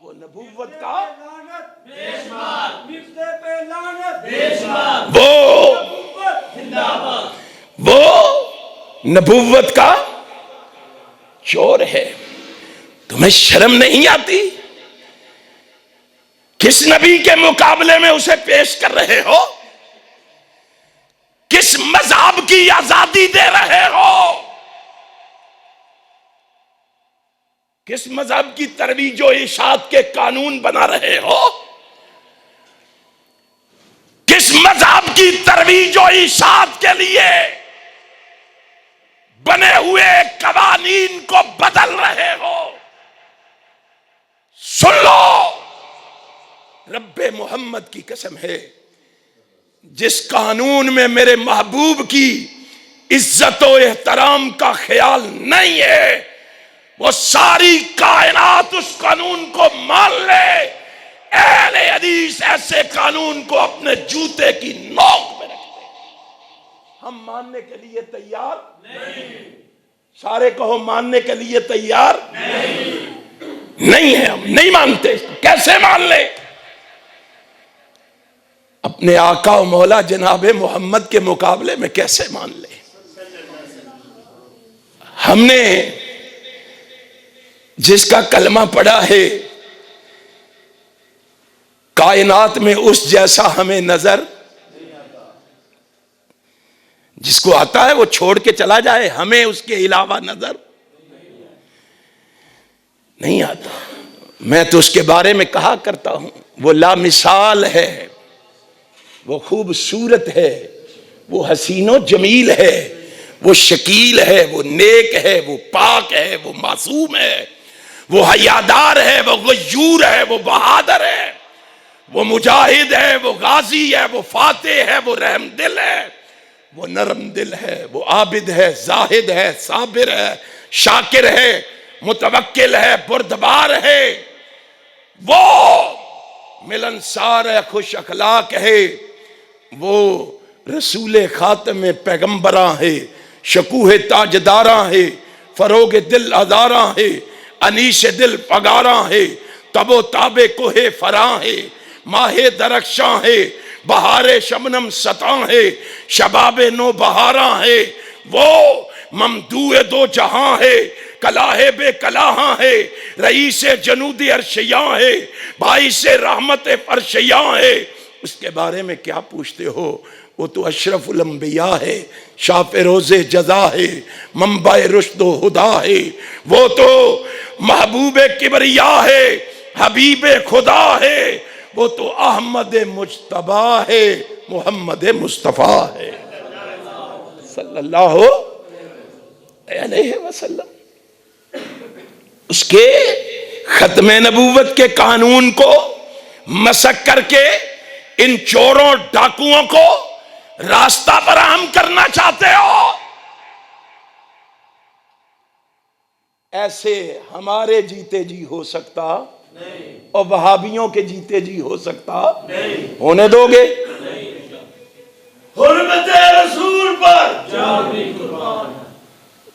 वो नबुव्वत का वो नबुव्वत का चोर है। तुम्हें शर्म नहीं आती? किस नबी के मुकाबले में उसे पेश कर रहे हो? किस मजहब की आजादी दे रहे हो? किस मजहब की तरवीज और इशात के कानून बना रहे हो? किस मजहब की तरवीज और इशात के लिए बने हुए कवानीन को बदल रहे हो? सुन लो, रब्बे मोहम्मद की कसम है, जिस कानून में मेरे महबूब की इज्जत और एहतराम का ख्याल नहीं है, वो सारी कायनात उस कानून को मान ले। अहले हदीस ऐसे कानून को अपने जूते की नोक में रखते हैं। हम मानने के लिए तैयार नहीं। सारे कहो, मानने के लिए तैयार नहीं है। हम नहीं मानते। कैसे मान ले? अपने आका और मौला जनाबे मोहम्मद के मुकाबले में कैसे मान ले? हमने जिसका कलमा पढ़ा है, कायनात में उस जैसा हमें नजर जिसको आता है वो छोड़ के चला जाए, हमें उसके अलावा नजर नहीं आता। मैं तो उसके बारे में कहा करता हूं, वो लामिसाल है, वो खूबसूरत है, वो हसीनो जमील है, वो शकील है, वो नेक है, वो पाक है, वो मासूम है, वो हयादार है, वो गयूर है, वो बहादुर है, वो मुजाहिद है, वो गाजी है, वो फातेह है, वो रहमदिल है, वो नरम दिल है, वो आबिद है, जाहिद है, साबिर है, शाकिर है, मुतवक्किल है, बुर्दबार है, वो मिलनसार है, खुश अखलाक है, वो रसूल खातम पैगंबरा है, शकूह ताजदारा है, फरोग दिल अदारा है, अनीश दिल पगारा है, तबो ताबे कोहे फरा है, माहे दरख्शा है, बहारे शबनम सता है, शबाबे नो बहारा है, वो ममदूए दो जहां है, कलाहे बे कलाहा है, रईसे जनूदी अर्शिया है, भाई से रहमत फरशिया है। उसके बारे में क्या पूछते हो? वो तो अशरफुल अंबिया है, शाफ़े रोज़े जज़ा है, मंबाए रुश्द व हुदा है, वो तो महबूबे किबरिया है, हबीबे खुदा है, वो तो अहमद मुज्तबा है, मोहम्मद मुस्तफ़ा है सल्लल्लाहु अलैहि वसल्लम। उसके खत्मे नबूवत के कानून को मसक करके इन चोरों डाकुओं को रास्ता फराहम करना चाहते हो। ऐसे हमारे जीते जी हो सकता नहीं, और वहाबियों के जीते जी हो सकता नहीं। होने दोगे? हुर्मते रसूल पर जान भी कुर्बान।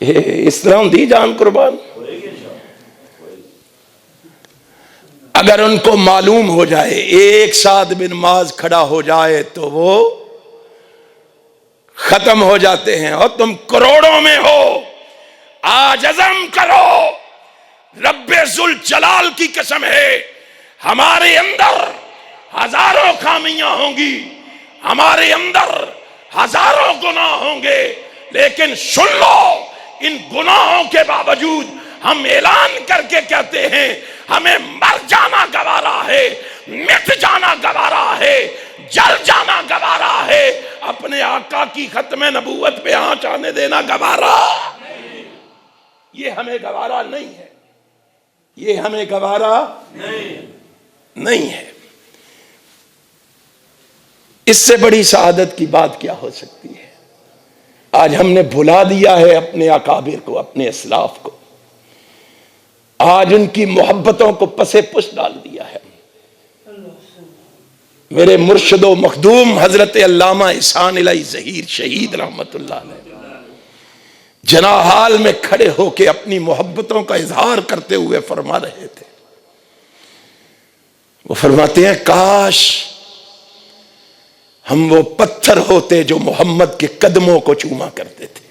इस तरह होती जान कुर्बान। अगर उनको मालूम हो जाए एक साथ बिन माज खड़ा हो जाए तो वो खत्म हो जाते हैं, और तुम करोड़ों में हो। आज अज़म करो, रब्बे जुल जलाल की कसम है, हमारे अंदर हजारों खामियां होंगी, हमारे अंदर हजारों गुनाह होंगे, लेकिन सुन लो, इन गुनाहों के बावजूद हम ऐलान करके कहते हैं, हमें मर जाना गवारा है, मिट जाना गवारा है, जल जाना गवारा है, अपने आका की खत्मे नबूवत पे आंच आने देना गवारा। ये हमें गवारा नहीं है, ये हमें गवारा नहीं है। इससे बड़ी शहादत की बात क्या हो सकती है? आज हमने भुला दिया है अपने अकाबिर को, अपने इस्लाफ को। आज उनकी मोहब्बतों को पसे पुश डाल दिया है। मेरे मुर्शिदो मखदूम हजरत अल्लामा इहसान इलाही ज़हीर शहीद रहमतुल्लाह अलैह जनाहाल में खड़े होकर अपनी मोहब्बतों का इजहार करते हुए फरमा रहे थे। वो फरमाते हैं, काश हम वो पत्थर होते जो मोहम्मद के कदमों को चूमा करते थे,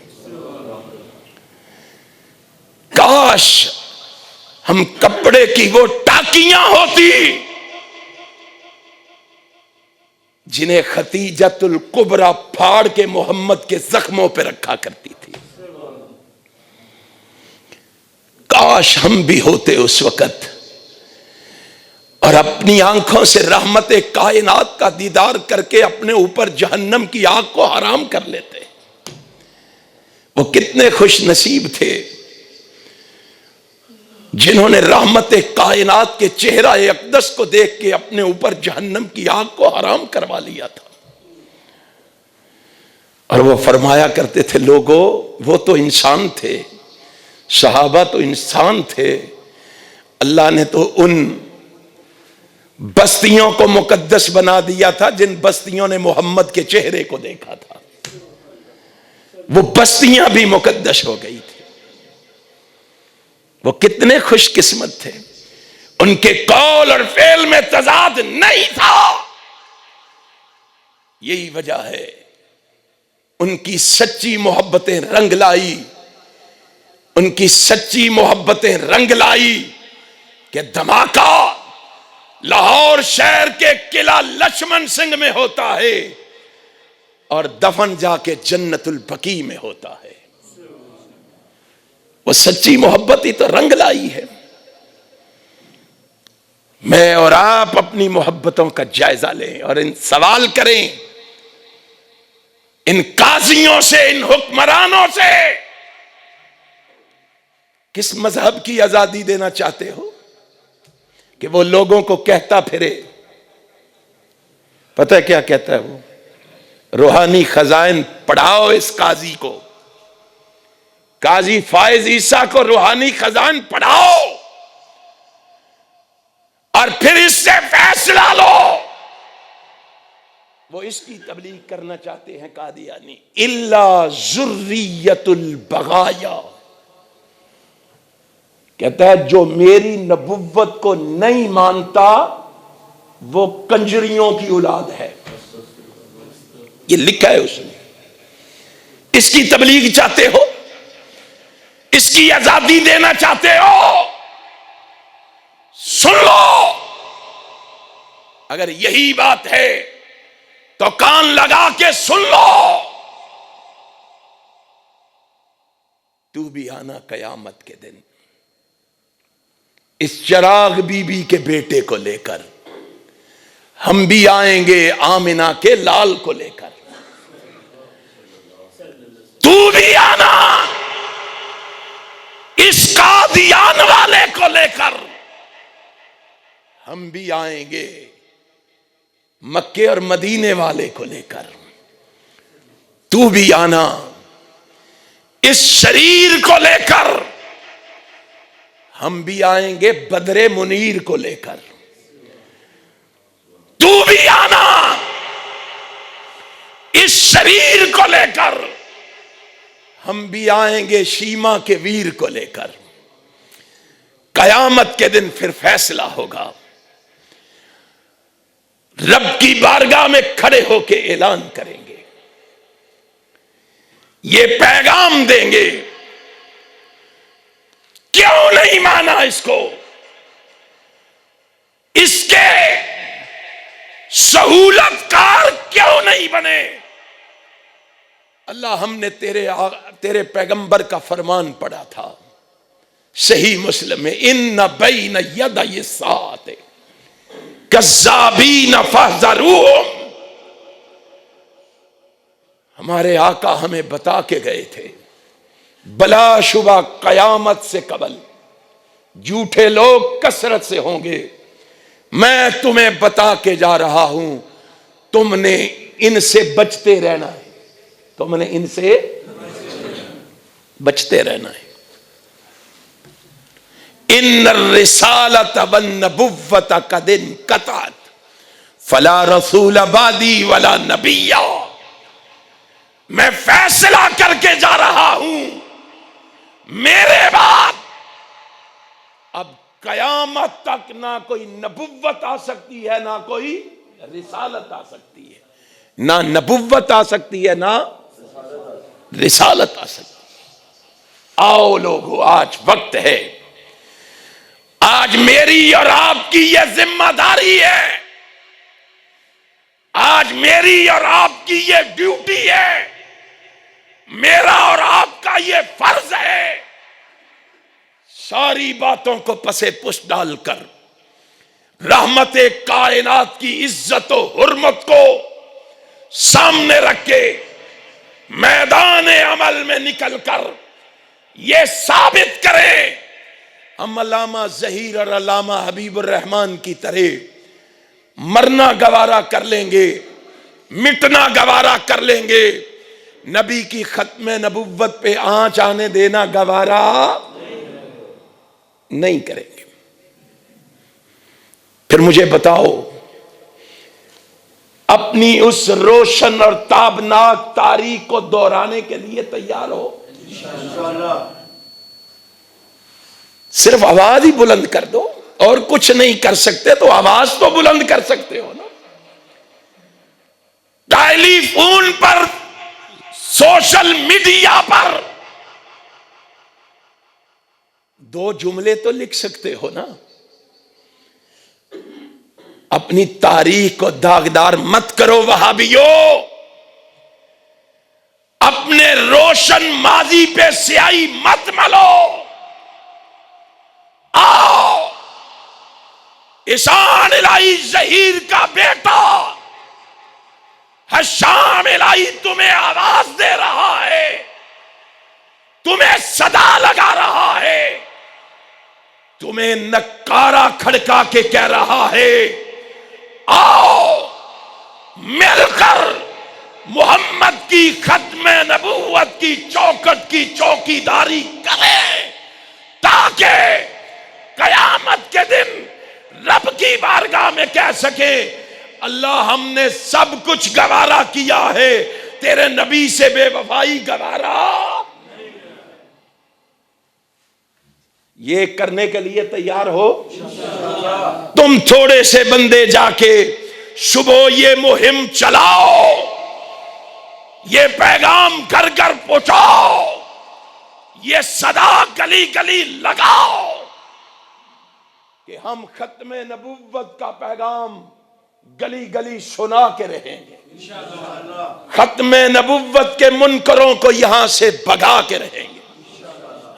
काश हम कपड़े की वो टाकियां होती जिन्हें खतीजतुल कुबरा फाड़ के मोहम्मद के जख्मों पर रखा करती थी। काश हम भी होते उस वक़्त और अपनी आंखों से रहमत कायनात का दीदार करके अपने ऊपर जहन्नम की आग को हराम कर लेते। वो कितने खुश नसीब थे, जिन्होंने रहमत कायनात के चेहरा अक़दस को देख के अपने ऊपर जहन्नम की आग को हराम करवा लिया था। और वो फरमाया करते थे, लोगों वो तो इंसान थे, सहाबा तो इंसान थे, अल्लाह ने तो उन बस्तियों को मुकद्दस बना दिया था जिन बस्तियों ने मोहम्मद के चेहरे को देखा था। वो बस्तियां भी मुकद्दस हो गई थी। वो कितने खुशकिस्मत थे, उनके कौल और फेल में तजाद नहीं था। यही वजह है उनकी सच्ची मोहब्बतें रंग लाई, उनकी सच्ची मोहब्बतें रंग लाई कि धमाका लाहौर शहर के किला लक्ष्मण सिंह में होता है और दफन जाके जन्नतुल बकी में होता है। वो सच्ची मोहब्बत ही तो रंग लाई है। मैं और आप अपनी मोहब्बतों का जायजा लें और इन सवाल करें, इन काजियों से, इन हुक्मरानों से, किस मजहब की आजादी देना चाहते हो कि वो लोगों को कहता फिरे। पता है क्या कहता है वो? रूहानी खजाइन पढ़ाओ इस काजी को, काजी फायज ईसा को रूहानी खजाइन पढ़ाओ और फिर इससे फैसला लो। वो इसकी तबलीग करना चाहते हैं कादियानी। इल्ला जुर्रियतुल बगाया, कहता है जो मेरी नबुव्वत को नहीं मानता वो कंजरियों की औलाद है। ये लिखा है उसने। इसकी तबलीग चाहते हो, इसकी आजादी देना चाहते हो, सुन लो। अगर यही बात है तो कान लगा के सुन लो। तू भी आना कयामत के दिन इस चिराग बीबी के बेटे को लेकर, हम भी आएंगे आमिना के लाल को लेकर। तू भी आना इस कादियान वाले को लेकर, हम भी आएंगे मक्के और मदीने वाले को लेकर। तू भी आना इस शरीर को लेकर, हम भी आएंगे बदरे मुनीर को लेकर। तू भी आना इस शरीर को लेकर, हम भी आएंगे शीमा के वीर को लेकर। कयामत के दिन फिर फैसला होगा। रब की बारगाह में खड़े होके ऐलान करेंगे, ये पैगाम देंगे, क्यों नहीं माना इसको, इसके सहूलतकार क्यों नहीं बने। अल्लाह, हमने तेरे पैगंबर का फरमान पढ़ा था सही मुस्लिम में, इन्न बैन यदै सात कज़्ज़ाबीन फहज़रूहुम। हमारे आका हमें बता के गए थे, बला शुबा कयामत से कबल झूठे लोग कसरत से होंगे। मैं तुम्हें बता के जा रहा हूं, तुमने इनसे बचते रहना है, तुमने इनसे बचते रहना है। इन्नर रिसालत वन नबुव्वत कदिन कतात फला रसूल बादी वला नबिया। मैं फैसला करके जा रहा हूं, मेरे बाद अब कयामत तक ना कोई नबुव्वत आ सकती है, ना कोई रिसालत आ सकती है। ना नबुव्वत आ सकती है, ना रिसालत आ सकती है। आओ लोगों, आज वक्त है, आज मेरी और आपकी यह जिम्मेदारी है, आज मेरी और आपकी यह ड्यूटी है, मेरा और आपका यह फर्ज है। सारी बातों को पसे पुष्ट डालकर रहमते कायनात की इज्जत और हुर्मत को सामने रख के मैदान अमल में निकलकर यह साबित करें हम अल्लामा ज़हीर और अल्लामा हबीबुर रहमान की तरह मरना गवारा कर लेंगे, मिटना गवारा कर लेंगे, नबी की खत्म नबुव्वत पे आंच आने देना गवारा नहीं करेंगे। फिर मुझे बताओ, अपनी उस रोशन और ताबनाक तारीख को दोहराने के लिए तैयार हो? सिर्फ आवाज ही बुलंद कर दो, और कुछ नहीं कर सकते तो आवाज तो बुलंद कर सकते हो ना। टेलीफोन पर, सोशल मीडिया पर दो जुमले तो लिख सकते हो ना। अपनी तारीख को दागदार मत करो वहाबियों। अपने रोशन माजी पे स्याही मत मलो। आओ, ईशान इलाही ज़हीर का बेटा हशाम इलाही तुम्हें आवाज दे रहा है, तुम्हें सदा लगा रहा है, तुम्हें नक्कारा खड़का के कह रहा है, आओ मिलकर मोहम्मद की खत्म नबूवत की चौखट की चौकीदारी करें, ताकि कयामत के दिन रब की बारगाह में कह सके, अल्लाह हमने सब कुछ गवारा किया है, तेरे नबी से बेवफाई गवारा। ये करने के लिए तैयार हो? तुम थोड़े से बंदे जाके सुबह ये मुहिम चलाओ, ये पैगाम घर घर पहुंचाओ, ये सदा गली गली लगाओ कि हम खत्म नबुव्वत का पैगाम गली गली सुना के रहेंगे, खत्म नबुव्वत के मुनकरों को यहां से भगा के रहेंगे।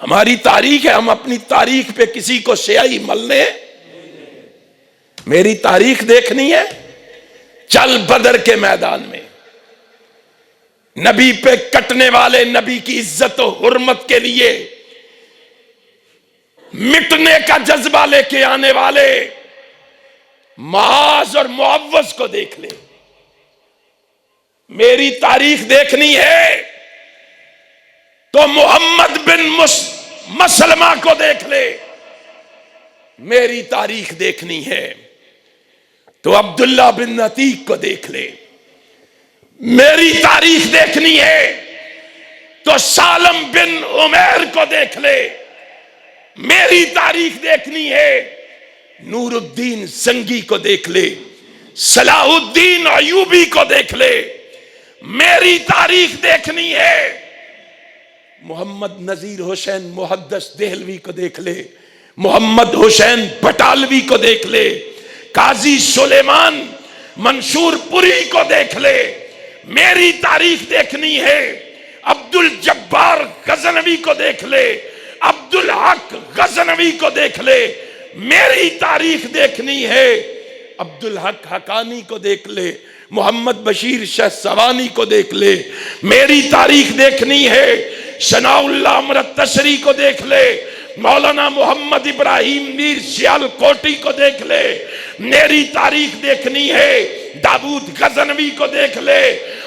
हमारी तारीख है, हम अपनी तारीख पे किसी को स्याही मलने? मेरी तारीख देखनी है? चल बदर के मैदान में नबी पे कटने वाले, नबी की इज्जत और हुर्मत के लिए मिटने का जज्बा लेके आने वाले माज और मुअव्वज को देख ले। मेरी तारीख देखनी है तो मोहम्मद बिन मसलमा को देख ले। मेरी तारीख देखनी है तो अब्दुल्ला बिन अतीक को देख ले। मेरी तारीख देखनी है तो सालम बिन उमैर को देख ले। मेरी तारीख देखनी है नूरुद्दीन संगी को देख ले, सलाहुद्दीन अयूबी को देख ले। मेरी तारीख देखनी है मोहम्मद नजीर हुसैन मुहद्दस देहलवी को देख ले, मोहम्मद हुसैन बटालवी को देख ले, काजी सुलेमान मंसूरपुरी को देख ले। मेरी तारीख देखनी है अब्दुल जब्बार गजनवी को देख ले, अब्दुल हक गजनवी को देख ले। मेरी तारीख देखनी है अब्दुल हक हकानी को देख ले, मोहम्मद बशीर शाह सवानी को देख ले। मेरी तारीख देखनी है सनाउल्लाह अमरत तशरी को देख ले, मौलाना मोहम्मद इब्राहिम मीर सियालकोटी को देख ले। मेरी तारीख देखनी है दाऊद गजनवी को देख ले।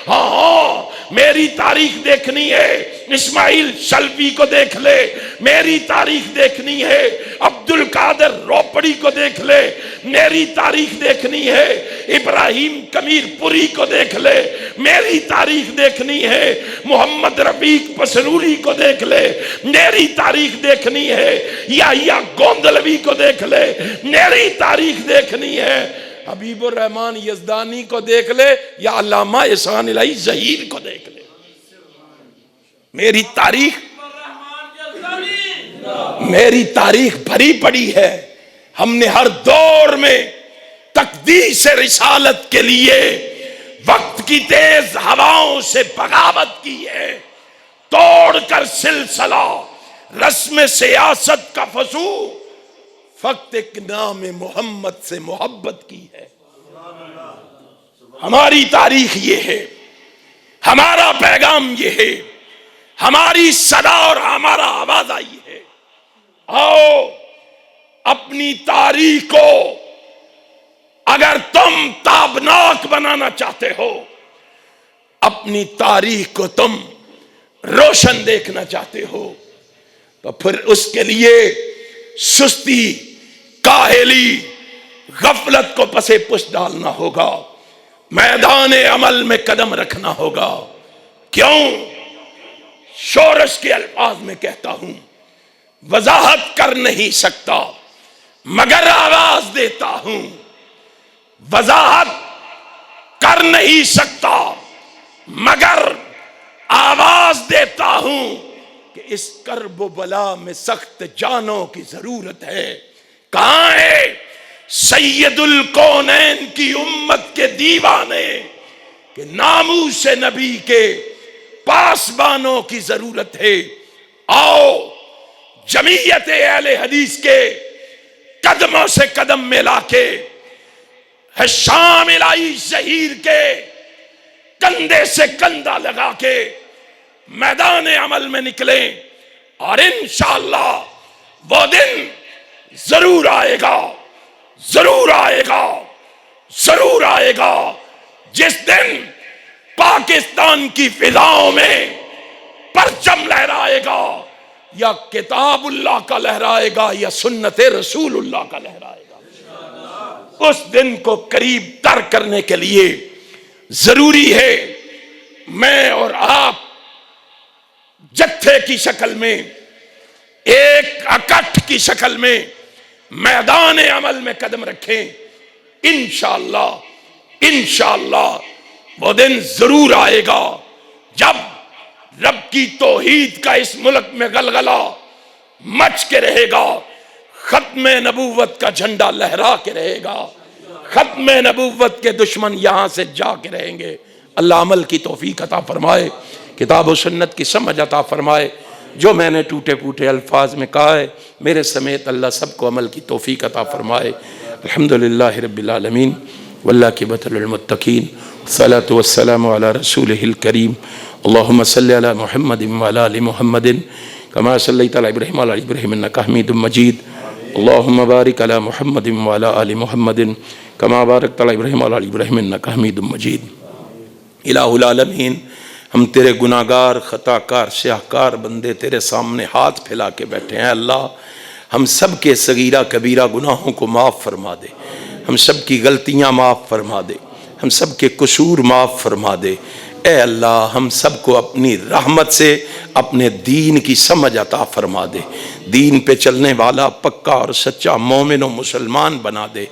हाँ, मेरी तारीख देखनी है इस्माइल शल्बी को देख ले। मेरी तारीख देखनी है अब्दुल कादर रोपड़ी को देख ले। मेरी तारीख देखनी है इब्राहिम कमीरपुरी को देख ले। मेरी तारीख देखनी है मोहम्मद रफीक पसरूली को देख ले। मेरी तारीख देखनी है या गोंदलवी को देख ले। मेरी तारीख देखनी है हबीबुर रहमान यजदानी को देख ले या अल्लामा ईशान इलाही ज़हीर को देख ले। मेरी तारीख भरी पड़ी है। हमने हर दौर में तकदीस रिसालत के लिए वक्त की तेज हवाओं से बगावत की है, तोड़कर सिलसिला रस्म सियासत का फसू फक्त एक नाम मोहम्मद से मोहब्बत की है। हमारी तारीख ये है, हमारा पैगाम ये है, हमारी सदा और हमारा आवाज आई है। आओ अपनी तारीख को अगर तुम ताबनाक बनाना चाहते हो, अपनी तारीख को तुम रोशन देखना चाहते हो, तो फिर उसके लिए सुस्ती, काहली, गफलत को पसे पुश डालना होगा, मैदान अमल में कदम रखना होगा। क्यों? शोरश के अल्फाज में कहता हूं, वजाहत कर नहीं सकता मगर आवाज देता हूं। वजाहत कर नहीं सकता मगर आवाज देता हूं कि इस कर्ब बला में सख्त जानों की जरूरत है। कहां है सैयदुल कौनैन की उम्मत के दीवाने कि नामूस नबी के पासबानों की जरूरत है। आओ जमीयत अहले हदीस के कदमों से कदम मिला के, है शाम इलाही शहीर के कंधे से कंधा लगा के मैदान अमल में निकले, और इंशाअल्लाह वो दिन जरूर आएगा, जरूर आएगा, जरूर आएगा, जिस दिन पाकिस्तान की फिजाओं में परचम लहराएगा, या किताबुल्लाह का लहराएगा या सुन्नत रसूलुल्लाह का लहराएगा। उस दिन को करीब तर करने के लिए जरूरी है मैं और आप जत्थे की शक्ल में, एक इकट्ठ की शक्ल में मैदान अमल में कदम रखें। इंशाअल्लाह इंशाअल्लाह वो दिन जरूर आएगा जब रब की तौहीद का इस मुल्क में गलगला मच के रहेगा, खत्म नबूवत का झंडा लहरा के रहेगा, खत्म नबूवत के दुश्मन यहां से जाके रहेंगे। अल्लाह अमल की तौफीक अता फरमाए, किताब और सुन्नत की समझ अता फरमाए। जो मैंने टूटे फूटे अल्फाज में कहा है, मेरे समेत अल्लाह सबको अमल की तौफीक अता फरमाए। अल्हम्दुलिल्लाहि रब्बिल आलमीन वल्लाह की बतल मुत्तकीन, सलातु वस्सलामु अला रसूलिहिल करीम, अल्लाहुम्मा सल्लि अला मुहम्मदिन व अला आलि मुहम्मदिन कमा सल्लैता अला इब्राहीम व अला आलि इब्राहीम इन्नका हमीदुम मजीद। अल्लाहुम्मा बारिक अला मुहम्मदिन व अला आलि मुहम्मदिन कमा बारकता अला इब्राहीम व अला आलि इब्राहीम इन्नका हमीदुम मजीद। इलाहुल आलमीन, हम तेरे गुनाहगार, खताकार, स्याहकार बंदे तेरे सामने हाथ फैला के बैठे हैं। अल्लाह, हम सब के सगीरा कबीरा गुनाहों को माफ़ फरमा दे, हम सब की गलतियाँ माफ़ फरमा दे, हम सब के कसूर माफ़ फरमा दे। ए अल्लाह, हम सबको अपनी रहमत से अपने दीन की समझ अता फरमा दे, दीन पे चलने वाला पक्का और सच्चा मोमिन और मुसलमान बना दे।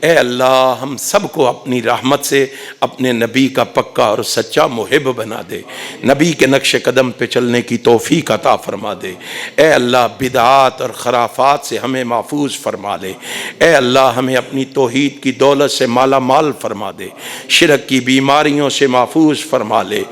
ए अल्लाह, हम सबको अपनी रहमत से अपने नबी का पक्का और सच्चा मुहिब बना दे, नबी के नक्श कदम पे चलने की तौफीक अता फरमा दे। ए अल्लाह, बिदआत और खराफात से हमें महफूज फरमा ले। ए अल्लाह, हमें अपनी तौहीद की दौलत से माला माल फरमा दे, शिरक की बीमारियों से महफूज फरमा ले।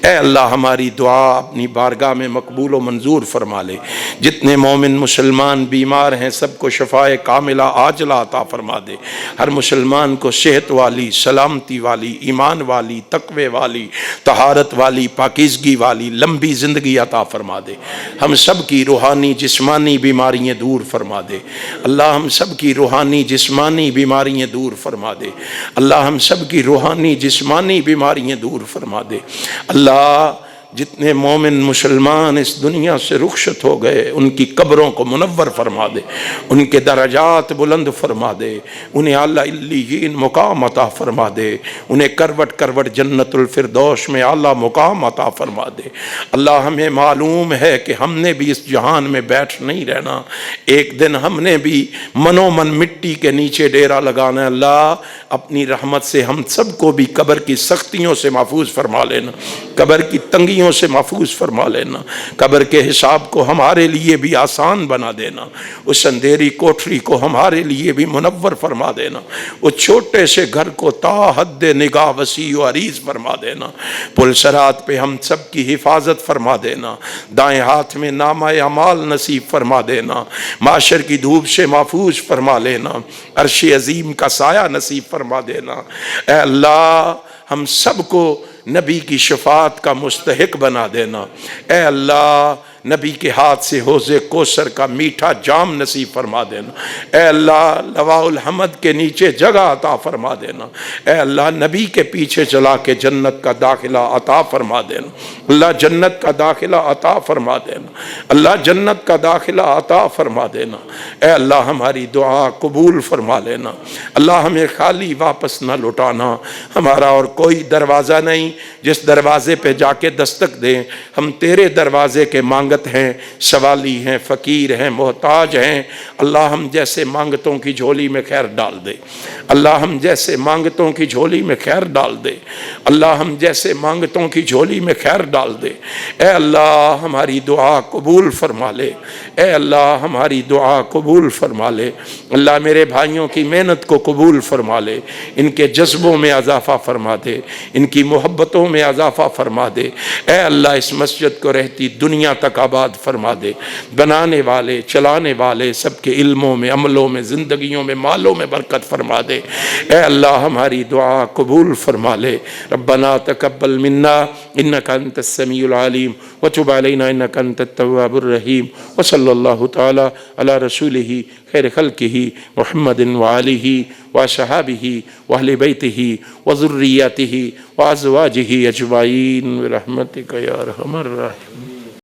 ए अल्लाह, हमारी दुआ अपनी बारगाह में मकबूल व मंजूर फरमा ले। जितने मोमिन मुसलमान बीमार हैं सबको शफाए कामिला आजला अता फरमा दे। हर मुसलमान को सेहत वाली, सलामती वाली, ईमान वाली, तकवे वाली, तहारत वाली, पाकीज़गी वाली लंबी ज़िंदगी अता फरमा दे। हम सब की रूहानी जिस्मानी बीमारियाँ दूर फरमा दे। अल्लाह, हम सब की रूहानी जिस्मानी बीमारियाँ दूर फरमा दे। अल्लाह, हम सब की रूहानी जिस्मानी बीमारियाँ दूर फरमा दे। अल्लाह, जितने मोमिन मुसलमान इस दुनिया से रुखसत हो गए उनकी कब्रों को मुनव्वर फरमा दे, उनके दरजात बुलंद फरमा दे, उन्हें आला इल्लीयीन मुकाम अता फरमा दे, उन्हें करवट करवट जन्नतुल फिरदौस में आला मुकाम अता फरमा दे। अल्लाह, हमें मालूम है कि हमने भी इस जहान में बैठ नहीं रहना, एक दिन हमने भी मनोमन मिट्टी के नीचे डेरा लगाना। अल्लाह, अपनी रहमत से हम सबको भी कब्र की सख्तियों से महफूज फरमा लेना, कब्र की तंगियों से महफूज फरमा लेना, कब्र के हिसाब को हमारे लिए भी आसान बना देना, उस अंधेरी कोठरी को हमारे लिए भी मुनव्वर फरमा देना, उस छोटे से घर को ताहद निगाह वसी व अरीज फरमा देना, पुलसरात पे हम सब की हिफाजत फरमा देना, दाएं हाथ में नामाए अमाल नसीब फरमा देना, माशर की धूप से महफूज फरमा लेना, अर्श अजीम का साया नसीब फरमा देना। ऐ अल्लाह, हम सबको नबी की शफात का मुस्तहिक बना देना। ए अल्लाह, नबी के हाथ से हौज़े कौसर का मीठा जाम नसीब फरमा देना। ए अल्लाह लवाउल हमद के नीचे जगह अता फरमा देना। ए अल्लाह नबी के पीछे चला के जन्नत का दाखिला अता फरमा देना। अल्लाह जन्नत का दाखिला अता फरमा देना। अल्लाह जन्नत का दाखिला अता फरमा देना। ए अल्लाह हमारी दुआ कबूल फरमा लेना। अल्लाह हमें खाली वापस ना लौटाना। हमारा और कोई दरवाज़ा नहीं जिस दरवाज़े पे जाके दस्तक दें। हम तेरे दरवाज़े के मांगत हैं, सवाली हैं, फ़कीर हैं, मोहताज हैं। अल्लाह हम जैसे मांगतों की झोली में खैर डाल दे। अल्लाह हम जैसे मांगतों की झोली में खैर डाल दे। अल्लाह हम जैसे मांगतों की झोली में खैर डाल दे। ए अल्लाह हमारी दुआ कबूल फरमा ले। ए अल्लाह हमारी दुआ कबूल फरमा ले। अल्लाह मेरे भाइयों की मेहनत को कबूल फरमा ले। इनके जज्बों में इजाफ़ा फरमा दे, इनकी मोहब्बतों में इजाफ़ा फरमा दे। ए अल्लाह इस मस्जिद को रहती दुनिया तक आबाद फरमा दे। बनाने वाले, चलाने वाले सबके इल्मों में, अमलों में, ज़िंदगियों में, मालों में बरकत फरमा दे। ए अल्लाह हमारी दुआ कबूल फरमा ले। रब्बना तक़ब्बल मिन्ना इन्नका अंतस समीउल अलीम व तुब अलैना इन्नका अंतत तव्वाबुर रहीम व सल्लल्लाहु तआला अला रसूलिही खैर खल्क़िही मुहम्मदिन व आलिही व सहाबिही व अहले बैतिही व ज़ुर्रिय्यतिही व अज़वाजिही अजमाइन बिरहमतिका या अरहमर राहिमीन।